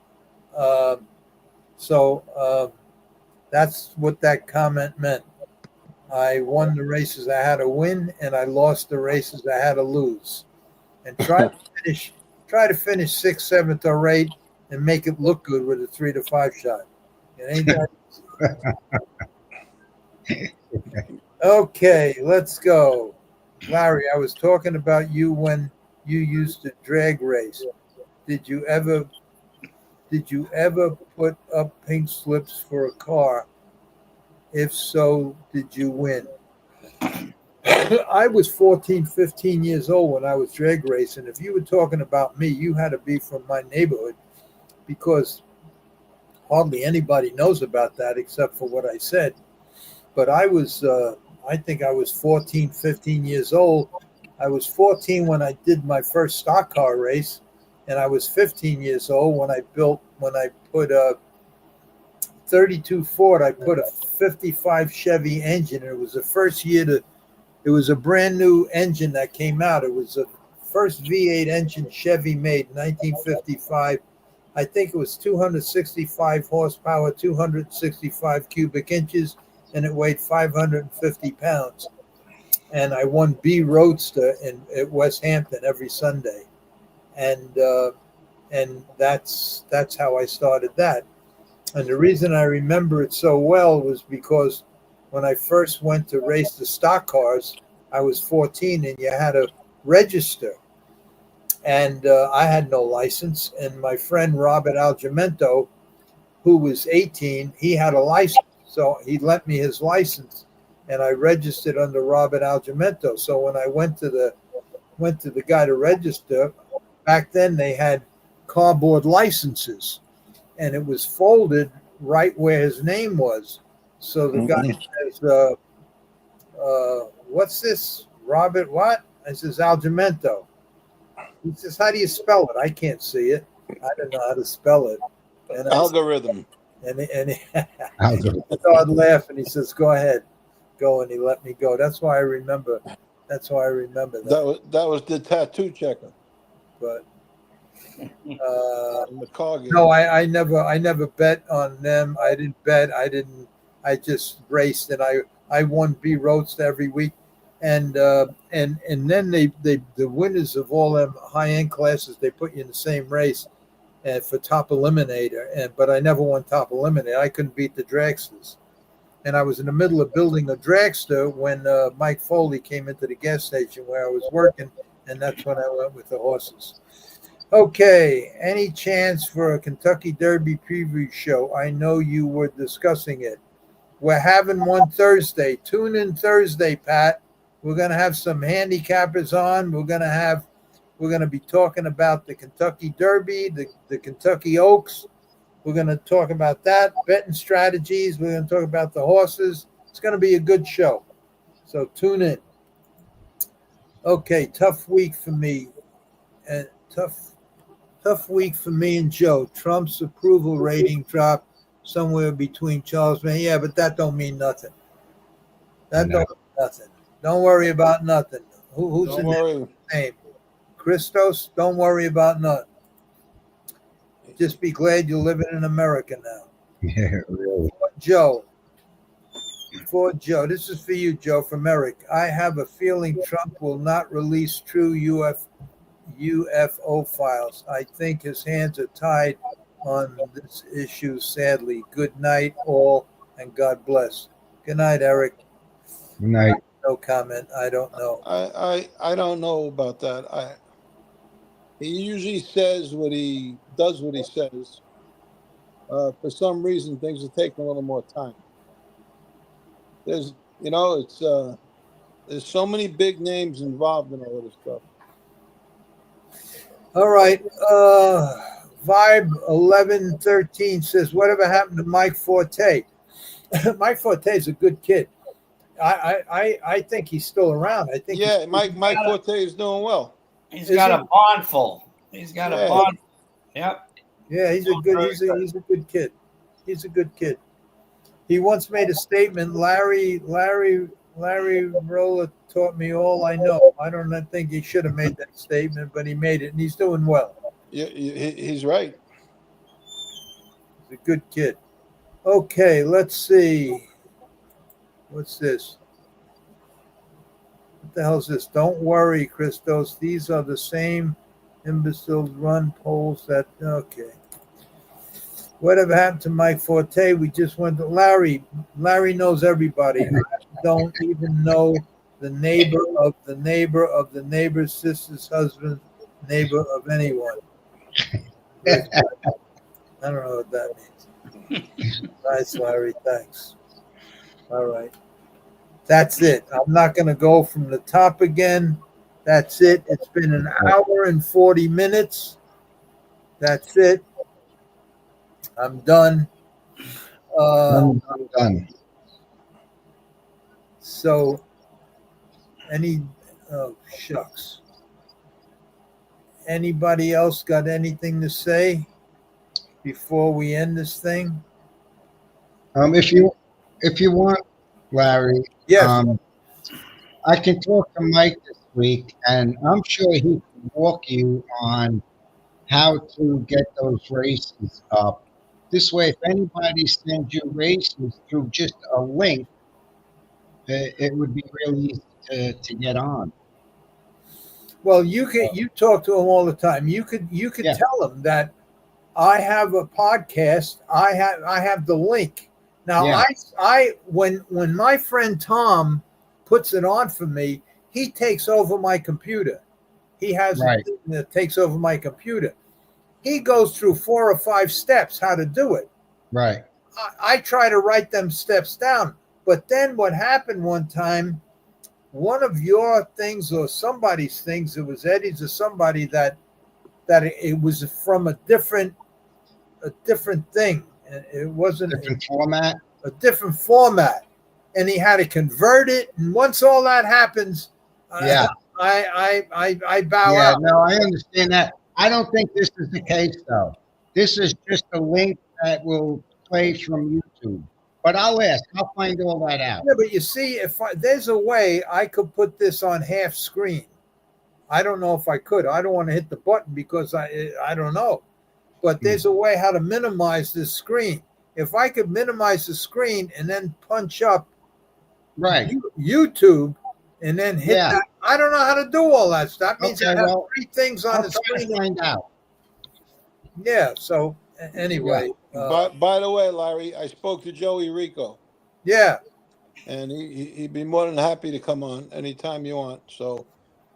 That's what that comment meant. I won the races I had to win, and I lost the races I had to lose. And try to finish 6th, 7th, or 8th, and make it look good with a 3 to 5 shot. It ain't that. Okay, let's go, Larry. I was talking about you when you used to drag race. Did you ever put up pink slips for a car? If so, did you win? I was 14, 15 years old when I was drag racing. If you were talking about me, you had to be from my neighborhood, because hardly anybody knows about that except for what I said. But I was, I think I was 14, 15 years old. I was 14 when I did my first stock car race, and I was 15 years old when I put a 32 Ford, I put a 55 Chevy engine. It was the first year it was a brand new engine that came out. It was the first V8 engine Chevy made in 1955. I think it was 265 horsepower, 265 cubic inches, and it weighed 550 pounds. And I won B Roadster at West Hampton every Sunday. And that's how I started that. And the reason I remember it so well was because when I first went to race the stock cars, I was 14, and you had to register. And I had no license. And my friend Robert Algemento, who was 18, he had a license. So he lent me his license, and I registered under Robert Algemento. So when I went to the guy to register, back then they had cardboard licenses, and it was folded right where his name was. So the guy says, what's this, Robert? What? I says, Algemento. He says, "How do you spell it?" I can't see it. I don't know how to spell it. And Algorithm. He Algorithm. started laughing. He says, "Go ahead, go," and he let me go. That's why I remember. That's why I remember that. That was the tattoo checker. But McCargan. no, I never bet on them. I didn't bet. I just raced, and I won B Roadster every week, and then the winners of all them high end classes, they put you in the same race, and for top eliminator, but I never won top eliminator. I couldn't beat the dragsters, and I was in the middle of building a dragster when Mike Foley came into the gas station where I was working, and that's when I went with the horses. Okay, any chance for a Kentucky Derby preview show? I know you were discussing it. We're having one Thursday. Tune in Thursday, Pat. We're going to have some handicappers on. We're going to be talking about the Kentucky Derby, the Kentucky Oaks. We're going to talk about that, betting strategies. We're going to talk about the horses. It's going to be a good show. So tune in. Okay, tough week for me. And tough week for me and Joe. Trump's approval rating dropped somewhere between Charles Mann. Yeah, but that don't mean nothing. That don't mean nothing. Don't worry about nothing. Who's Don't in worry. that name? Christos? Don't worry about nothing. Just be glad you're living in America now. Yeah, really. For Joe. This is for you, Joe, from Eric. I have a feeling Trump will not release true UFO files. I think his hands are tied on this issue, sadly. Good night, all, and God bless. Good night, Eric. Good night. No comment. I don't know. I don't know about that. He usually says what he does, what he says. For some reason, things are taking a little more time. There's so many big names involved in all of this stuff. All right. Vibe 1113 says, whatever happened to Mike Forte? Mike Forte is a good kid. I think he's still around. I think. Yeah, Mike Forte is doing well. He's got a bond full. He's got a bond. Yep. Yeah, he's a good kid. He's a good kid. He once made a statement. Larry Rolla taught me all I know. I don't think he should have made that statement, but he made it, and he's doing well. Yeah, he's right. He's a good kid. Okay, let's see. What's this? What the hell is this? Don't worry, Christos. These are the same imbeciles run polls that. Okay. Whatever happened to Mike Forte? We just went to Larry. Larry knows everybody. I don't even know the neighbor of the neighbor of the neighbor's sister's husband, neighbor of anyone. I don't know what that means. Nice, Larry. Thanks. All right. That's it. I'm not going to go from the top again. That's it. It's been an hour and 40 minutes. That's it. I'm done. I'm done. So, shucks. Anybody else got anything to say before we end this thing? If you want, Larry, Yes. I can talk to Mike this week, and I'm sure he can walk you on how to get those races up. This way, if anybody sends you races through just a link, it would be really easy to get on. Well, you talk to him all the time. You could tell him that I have a podcast. I have the link. Now when my friend Tom puts it on for me, he takes over my computer. He has a thing that takes over my computer. He goes through 4 or 5 steps how to do it. Right. I try to write them steps down. But then what happened one time, one of your things or somebody's things, it was Eddie's or somebody that it was from a different thing. It wasn't a different format. And he had to convert it. And once all that happens, I bow Yeah, out. no, I understand that. I don't think this is the case, though. This is just a link that will play from YouTube. But I'll ask. I'll find all that out. Yeah, but you see, there's a way I could put this on half screen. I don't know if I could. I don't want to hit the button because I don't know. But there's a way how to minimize this screen. If I could minimize the screen and then punch up Right. YouTube and then hit that, I don't know how to do all that stuff. That means I have three things on the screen. To find out. Yeah. So anyway. By the way, Larry, I spoke to Joey Rico. Yeah. And he'd be more than happy to come on anytime you want. So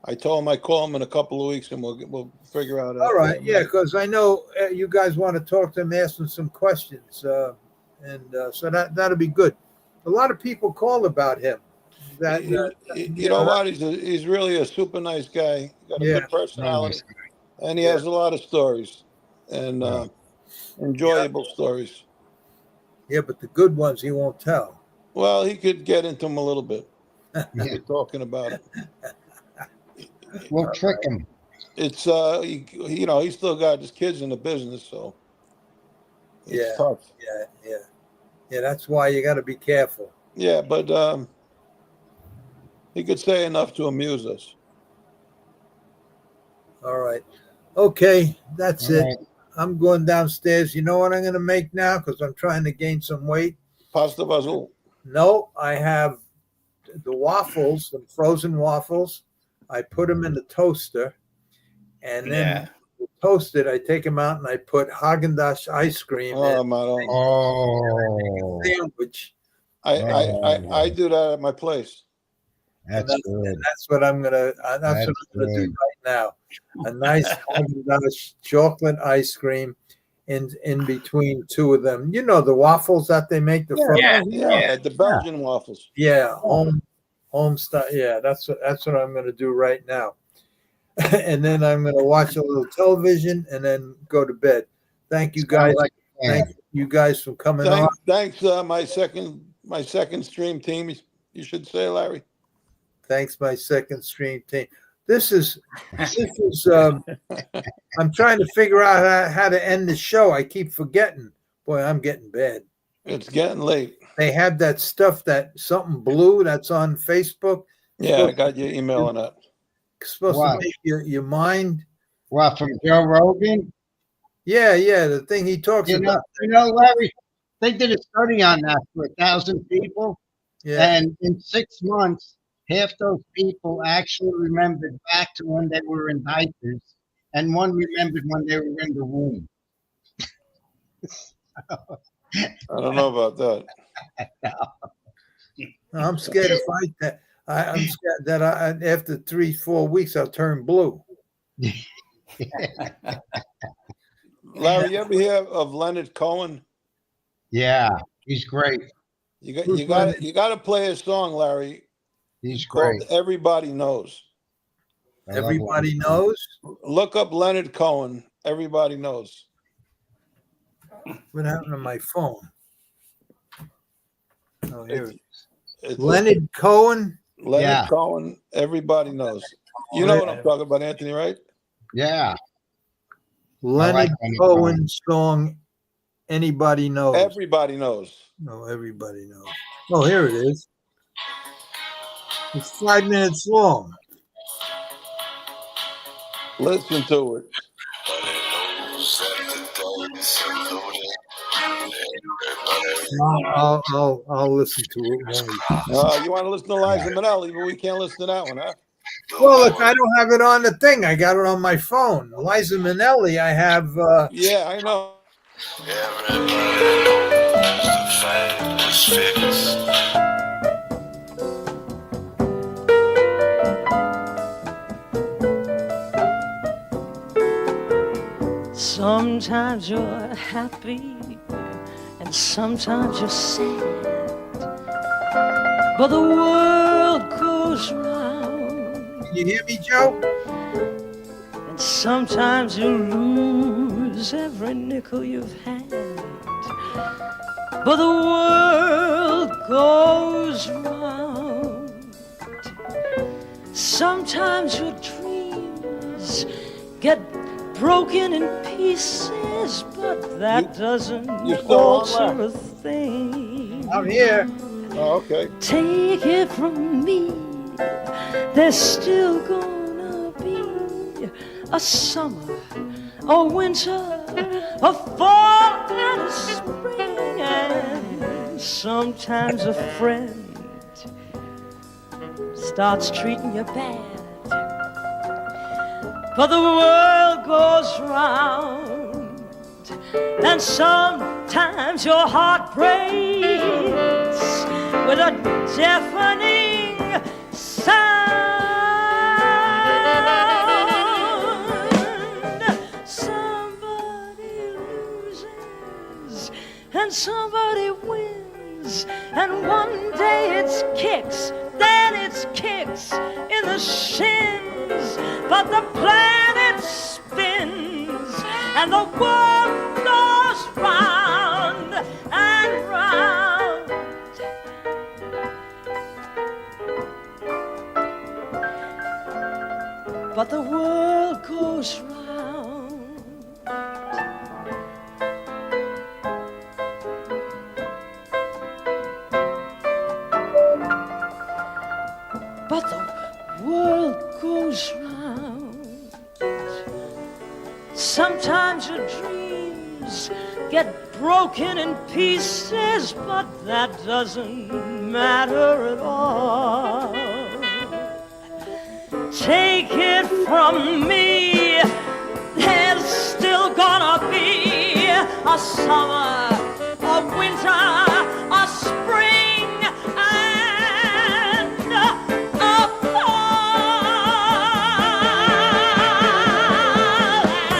I told him I'd call him in a couple of weeks and we'll figure out. All right. Yeah, because I know you guys want to talk to him, ask him some questions. So that'll be good. A lot of people call about him. You know what? He's really a super nice guy. Got a good personality. And he has a lot of stories and enjoyable stories. Yeah, but the good ones he won't tell. Well, he could get into them a little bit. We're talking about it. We'll trick him. It's he's still got his kids in the business, so it's tough. Yeah. That's why you got to be careful. Yeah, but he could say enough to amuse us. All right. Okay, that's it. Right. I'm going downstairs. You know what I'm going to make now? Because I'm trying to gain some weight. Pasta basil. No, I have the waffles, the frozen waffles. I put them in the toaster, and then toasted. I take them out and I put Haagen-Dazs ice cream. Sandwich. I do that at my place. That's good. That's what I'm gonna. That's what I'm gonna do right now. A nice Haagen-Dazs chocolate ice cream in between two of them. You know the waffles that they make. The Belgian waffles. Yeah, home style. Yeah, that's what I'm gonna do right now. And then I'm gonna watch a little television and then go to bed. Thank you guys. Thank you guys for coming on. Thanks, my second stream team. You should say, Larry. Thanks, my second stream team. This is I'm trying to figure out how to end the show. I keep forgetting. Boy, I'm getting bad. It's getting late. They have that stuff something blue that's on Facebook. Yeah, I got your email on that. Supposed to make your mind. What, from Joe Rogan? Yeah, the thing he talks about. Larry, they did a study on that for 1,000 people. Yeah. And in 6 months, half those people actually remembered back to when they were in diapers, and one remembered when they were in the womb. I don't know about that. No, I'm scared to fight that. I'm scared that after 3-4 weeks I'll turn blue. Larry, you ever hear of Leonard Cohen? Yeah, he's great. You got to play his song, Larry. He's great. Everybody Knows. Everybody Knows? Look up Leonard Cohen. Everybody Knows. What happened to my phone? Oh, here it is. Leonard Cohen? Leonard Cohen. Everybody Knows. You know what I'm talking about, Anthony, right? Yeah. Leonard Cohen song, Anybody Knows. Everybody Knows. No, Everybody Knows. Oh, here it is. It's 5 minutes long. Listen to it. I'll listen to it. You want to listen to Liza Minnelli, but we can't listen to that one, huh? Well, if I don't have it on the thing, I got it on my phone. Liza Minnelli, I have. Yeah, I know. Everybody knows the fact was fixed. Sometimes you're happy and sometimes you're sad, but the world goes round. Can you hear me, Joe? And sometimes you lose every nickel you've had, but the world goes round. sometimes your dreams get broken in pieces, but that doesn't you still on, alter Larry? a thing. I'm here. Oh, okay. Take it from me, there's still gonna be a summer, a winter, a fall, and a spring, and sometimes a friend starts treating you bad. But the world goes round, and sometimes your heart breaks with a deafening sound. Somebody loses and somebody wins, and one day it's kicks, then it's kicks in the shins, but the planet spins and the world goes round and round. But the world goes round. But the world goes round. Sometimes your dreams get broken in pieces, but that doesn't matter at all. Take it from me, there's still gonna be a summer, a winter, a spring, and a fall.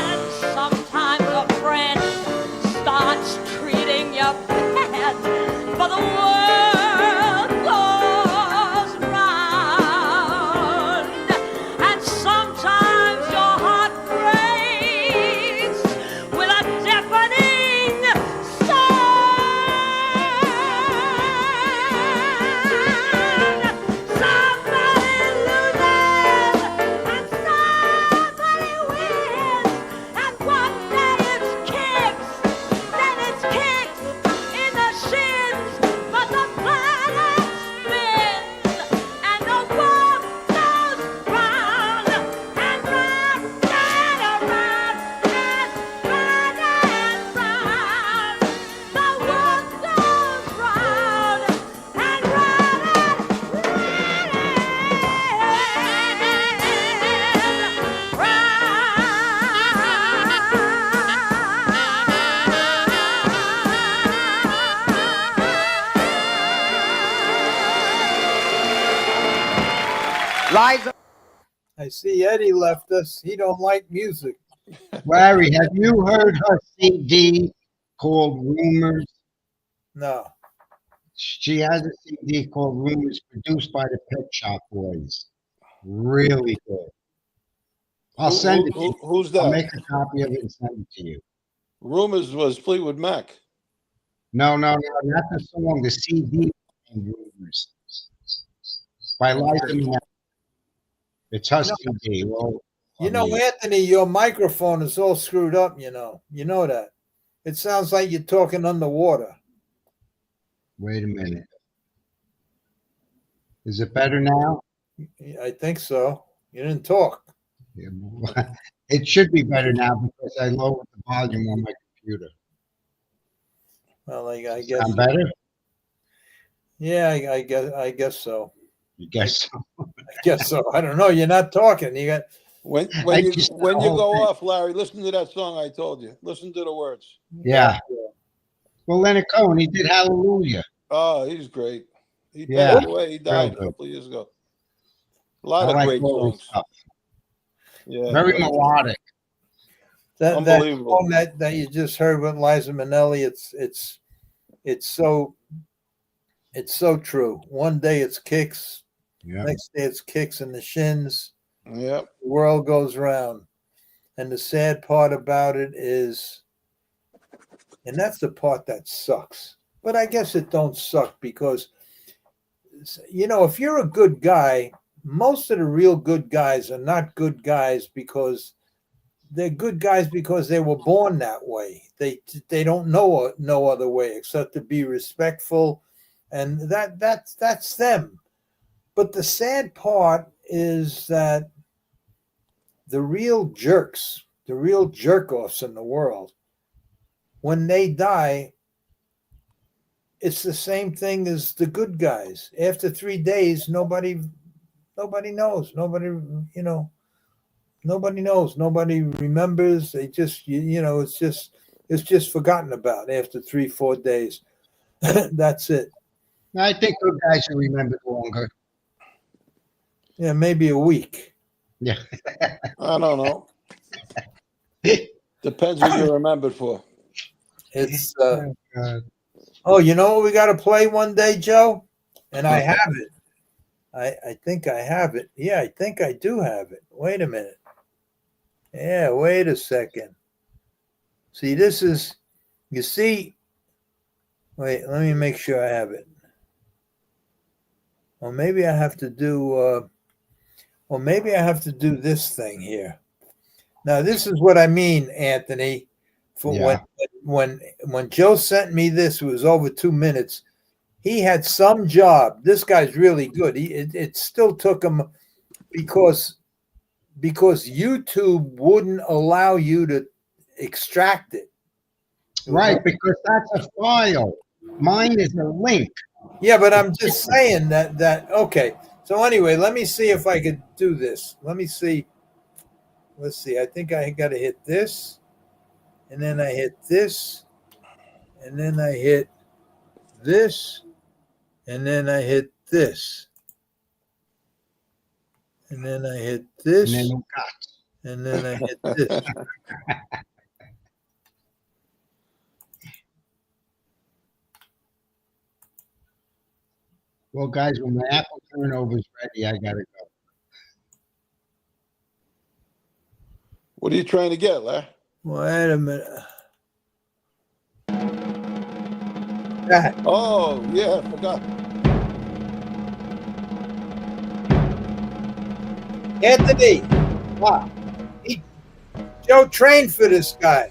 And sometimes a friend starts treating you bad, but the world goes round, and sometimes your heart breaks with a deafening sound. Somebody loses and somebody wins, and one day it's kicks, then it's kicks in the shins, but the planet spins and the world goes round and round and around and round and round. The world goes round and round Liza. I see Eddie left us. He don't like music. Larry, have you heard her CD called Rumors? No. She has a CD called Rumors, produced by the Pet Shop Boys. Really good. I'll send it to you. Who's I'll that? make a copy of it and send it to you. Rumors was Fleetwood Mac. No, not the song, the CD and Rumors by Liza Minnelli. It's her CD. Well, You know, Anthony, your microphone is all screwed up, you know. You know that. It sounds like you're talking underwater. wait a minute. Is it better now? I think so. You didn't talk. Yeah, it should be better now because I lowered the volume on my computer. Well, I guess. Sound better? Yeah, I guess so. You guess so. I guess so. I don't know. You're not talking. You got. When I you just- when you the go whole thing. off, Larry, listen to that song I told you. Listen to the words. Yeah. Well, Leonard Cohen, he did Hallelujah. Oh, he's great. He Yeah. passed away. He died a good. couple of years ago. A lot I of like great all his songs. stuff. Yeah, Very melodic. That Unbelievable. song that you just heard with Liza Minnelli, it's so true. One day it's kicks, Yeah. next day it's kicks in the shins. Yep. The world goes round. And the sad part about it is, and that's the part that sucks. But I guess it don't suck because, you know, if you're a good guy, most of the real good guys are not good guys because they're good guys because they were born that way. They don't know no other way except to be respectful, and that's them. But the sad part is that the real jerks, the real jerk-offs in the world, when they die, it's the same thing as the good guys. After 3 days, nobody knows. Nobody knows. Nobody remembers. They just, it's just forgotten about after 3-4 days. That's it. I think good guys are remembered longer. Yeah, maybe a week. Yeah. I don't know. Depends what you're remembered for. It's God. oh, you know what we got to play one day, Joe? And I have it. I think I have it. Yeah, I think I do have it. Wait a minute. Yeah, wait a second. See, this is, you see, wait, let me make sure I have it. Or maybe I have to do, this thing here. Now, this is what I mean, Anthony. For Yeah. when Joe sent me this, it was over 2 minutes. He had some job. This guy's really good. It still took him because YouTube wouldn't allow you to extract it. Right, because that's a file. Mine is a link. Yeah, but I'm just saying that okay. So anyway, let me see if I could do this. Let me see. Let's see. I think I got to hit this, and then I hit this, and then I hit this, and then I hit this, and then I hit this, And then you got. and then I hit this. Well, guys, when my apple turnover is ready, I gotta go. What are you trying to get, Larry? Wait a minute. That. Oh, yeah, I forgot. Anthony, What? Joe trained for this guy.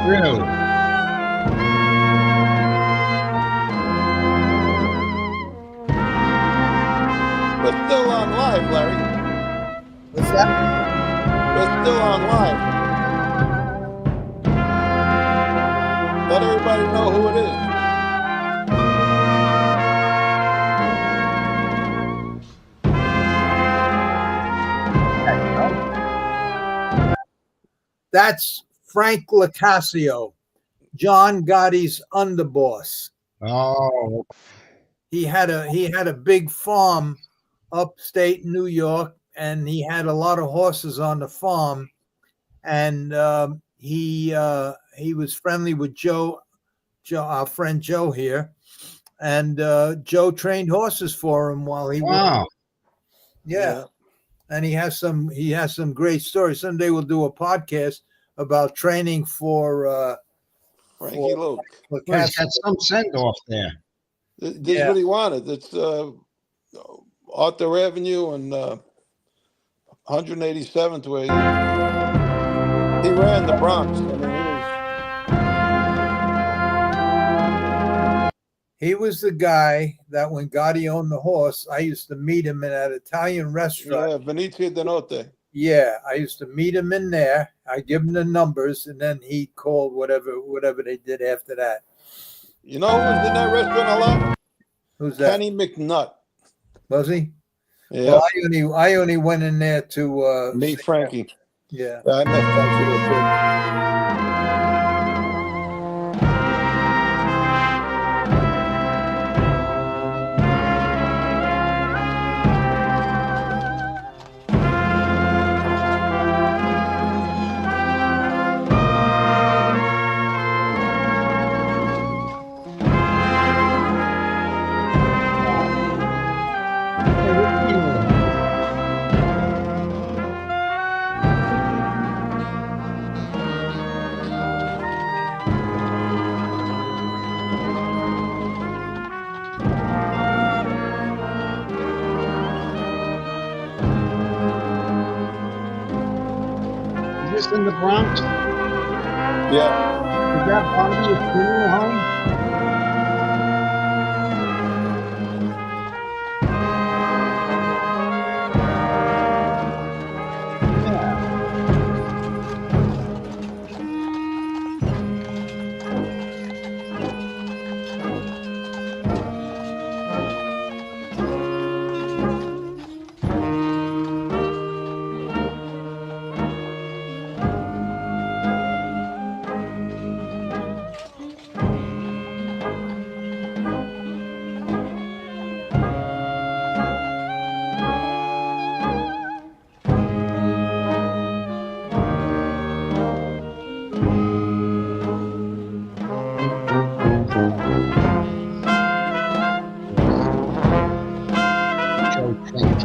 Really? We're still on live, Larry. What's that? We're still on live. Let everybody know who it is. That's Frank Lacasio, John Gotti's underboss. Oh, He had a big farm upstate New York, and he had a lot of horses on the farm. And he was friendly with Joe, our friend Joe here, and Joe trained horses for him while he was. wow. Yeah. And he has some great stories. Someday we'll do a podcast about training for Frankie Luke. for Well, he's cats. got some send off there. This is Yeah. what he wanted. It's Arthur Avenue and 187th where he ran the Bronx. I mean, He was the guy that when Gotti owned the horse, I used to meet him in that Italian restaurant. yeah, Venezia de Notte. Yeah, I used to meet him in there. I give him the numbers, and then he called whatever they did after that. You know who was in that restaurant a lot? Who's that? Kenny McNutt. Was he? Yeah, Well, I only went in there to meet Frankie. yeah. I met Frankie there too. Bronx? Yeah. Is that Bobby a funeral home? Yeah. Joe Trent.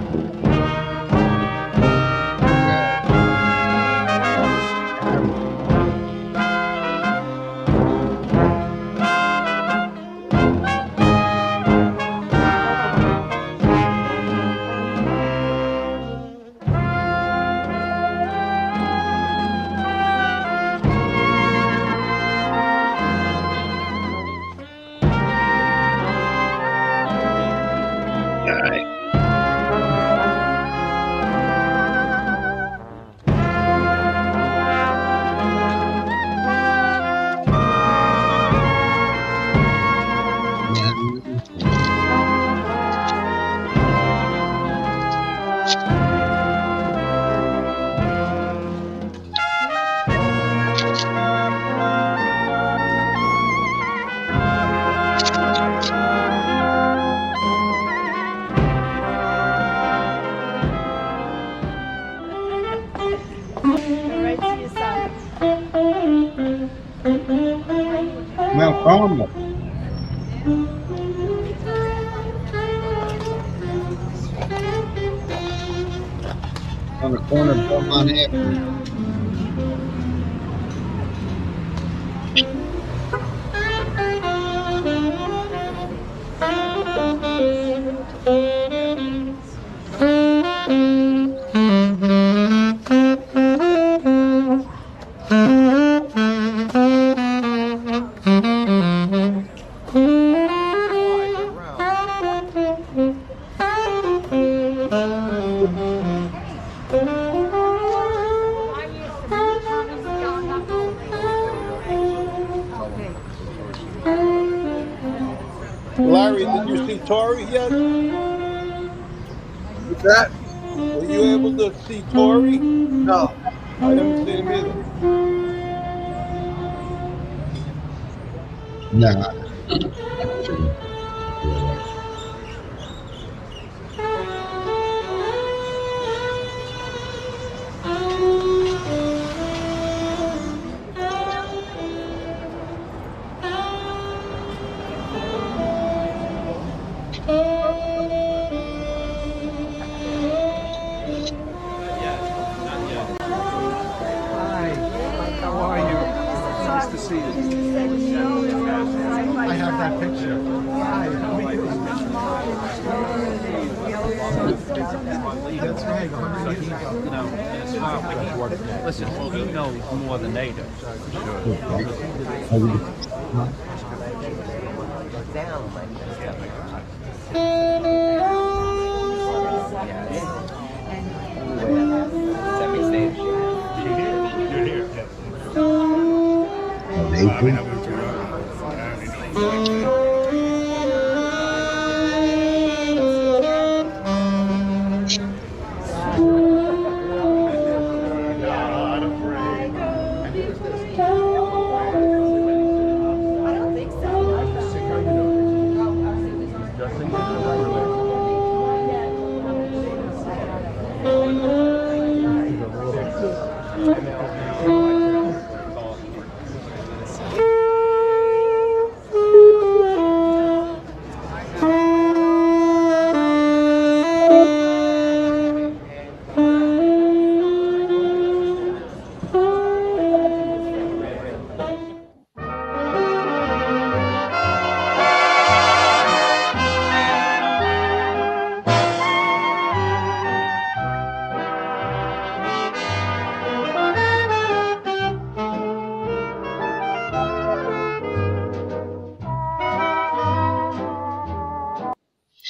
Right to your side. Mount Carmel. On the corner of Belmont Avenue. Larry, did you see Tori yet? What's that? Were you able to see Tori? No. I haven't seen him either. No. Hi, how are you? Nice to see you. I have that picture. Hi, how are you? That's right, 100 years ago. No, it's not. Listen, he knows more than they do.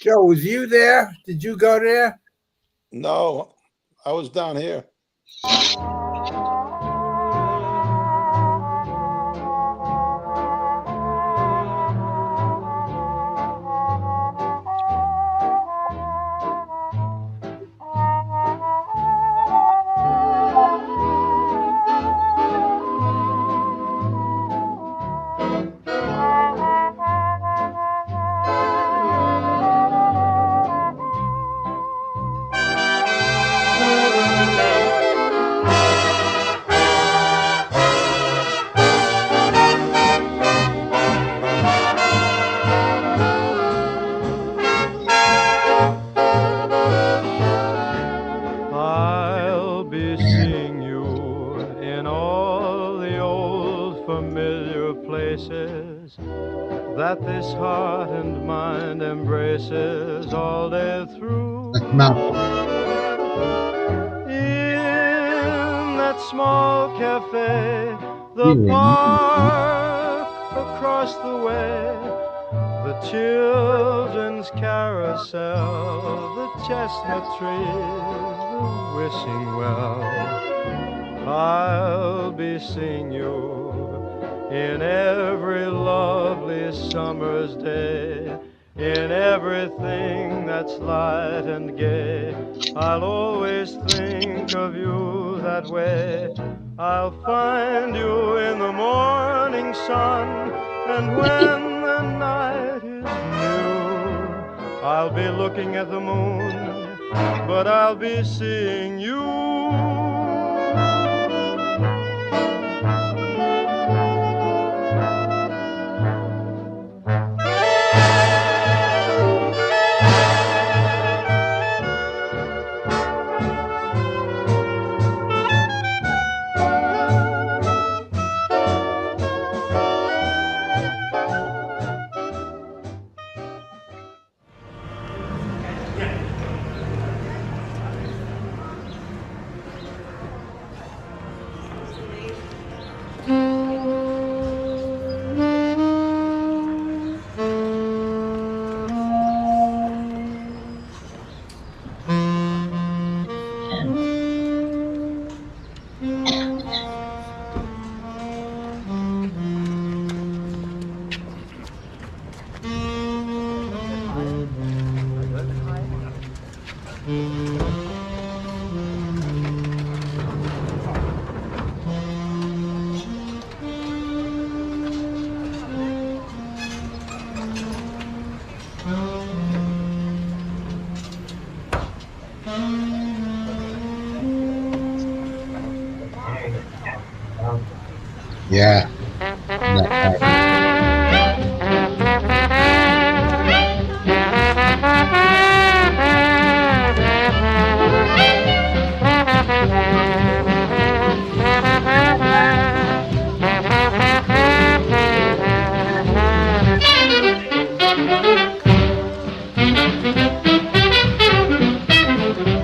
Joe, was you there? Did you go there? No, I was down here. I'll be seeing you in all the old familiar places that this heart and mind embraces all day through. Let's mount. In that small cafe, the Yeah. park across the way, the children's carousel, the chestnut trees, the wishing well. I'll be seeing you in every lovely summer's day, in everything that's light and gay. I'll always think of you that way. I'll find you in the morning sun, and when the night is new, I'll be looking at the moon, but I'll be seeing you. Yeah.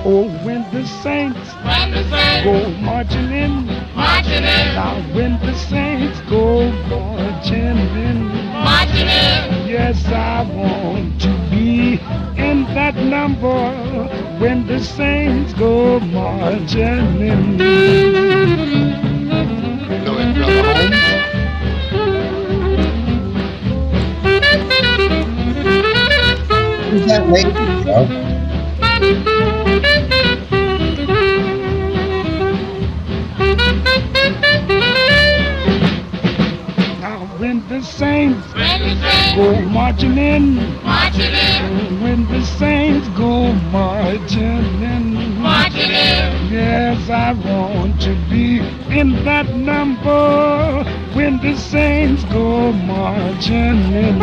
Oh, when the saints go marching in, now when the saints go marching in, yes, I want to be in that number when the saints go marching in. Know it, Brother Holmes? Who's that lady, Joe? Now when the saints go marching in, when the saints go marching in, yes, I want to be in that number when the saints go marching in.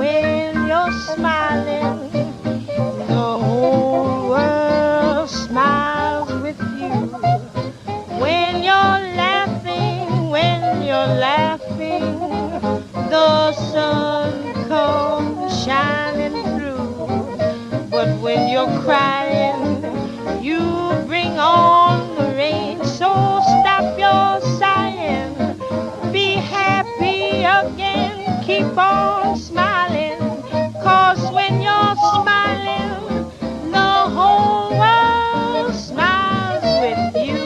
When you're smiling, the whole world smiles with you. When you're laughing, the sun comes shining through. But when you're crying, you bring on the rain. So stop your sighing, be happy again, keep on smiling. 'Cause when you're smiling, the whole world smiles with you.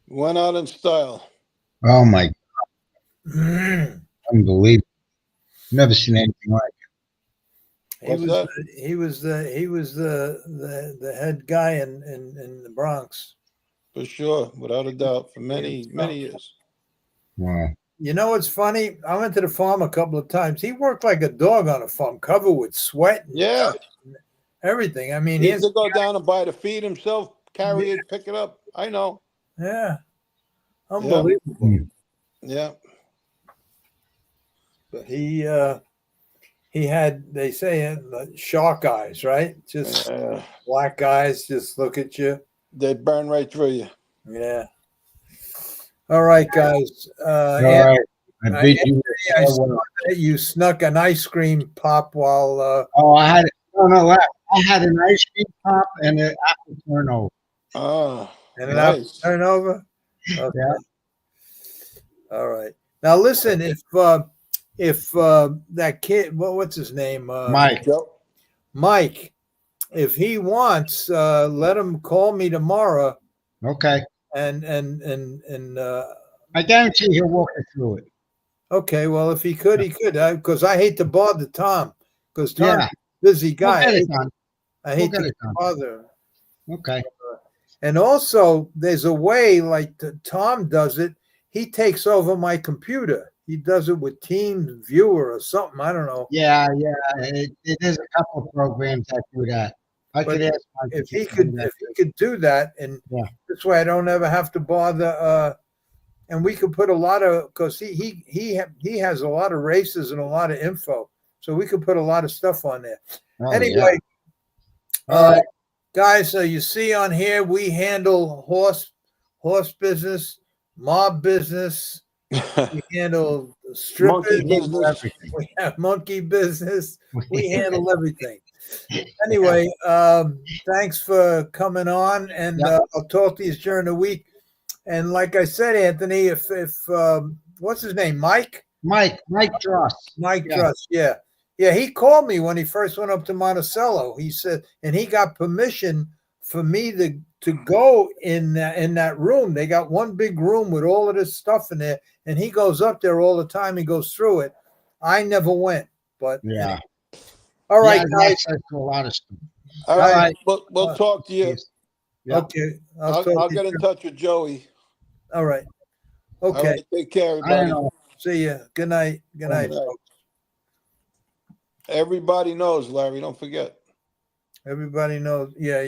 Went out in style. Oh my, Mm. unbelievable! Never seen anything like it. What's that? He was the head guy in the Bronx. For sure, without a doubt, for many years. Wow. You know what's funny? I went to the farm a couple of times. He worked like a dog on a farm, covered with sweat and Yeah, everything. I mean, he he used has, to go down and buy the feed himself, carry it, pick it up. I know. yeah, unbelievable. Mm. Yeah, But he had, they say, shark eyes, right? Just black eyes, just look at you. they burn right through you. Yeah. All right, guys. All right. I beat you. I saw that you snuck an ice cream pop while. Oh, I had I had an ice cream pop and an apple turnover. Oh, And an apple nice. turnover. Okay. Yeah. All right. Now listen, if that kid, what's his name? Mike. Mike, if he wants, let him call me tomorrow. Okay. And I guarantee he'll walk you through it. okay, well, if he could, he could. Because I hate to bother Tom, because Tom's Yeah. a busy We'll guy. get it done. I hate We'll get to it done. bother him. Okay. And also, there's a way, like Tom does it. He takes over my computer. He does it with Teams Viewer or something. I don't know. Yeah. There's a couple of programs that do that. I But could ask Mike if if he could do that, and Yeah. this way I don't ever have to bother. And we could put a lot of, because he has a lot of races and a lot of info, so we could put a lot of stuff on there. Oh, Anyway, All right. guys, so you see on here we handle horse business, mob business, we handle strippers, Monkey business. we have monkey business, we handle everything. Anyway, thanks for coming on, and I'll talk to you during the week. And like I said, Anthony, if what's his name, Mike Dross. Mike Dross, yeah, he called me when he first went up to Monticello. He said, and he got permission for me to go in that room. They got one big room with all of this stuff in there, and he goes up there all the time. He goes through it. I never went, but Yeah. all right, Yeah, guys. access to a lot of stuff. All right. We'll talk to you. Yeah. Okay, I'll get in touch with Joey. All right. All Okay. right, take care, I don't everybody. know. See ya. Good night. Good night. Good night. Everybody knows, Larry. Don't forget. Everybody knows. Yeah.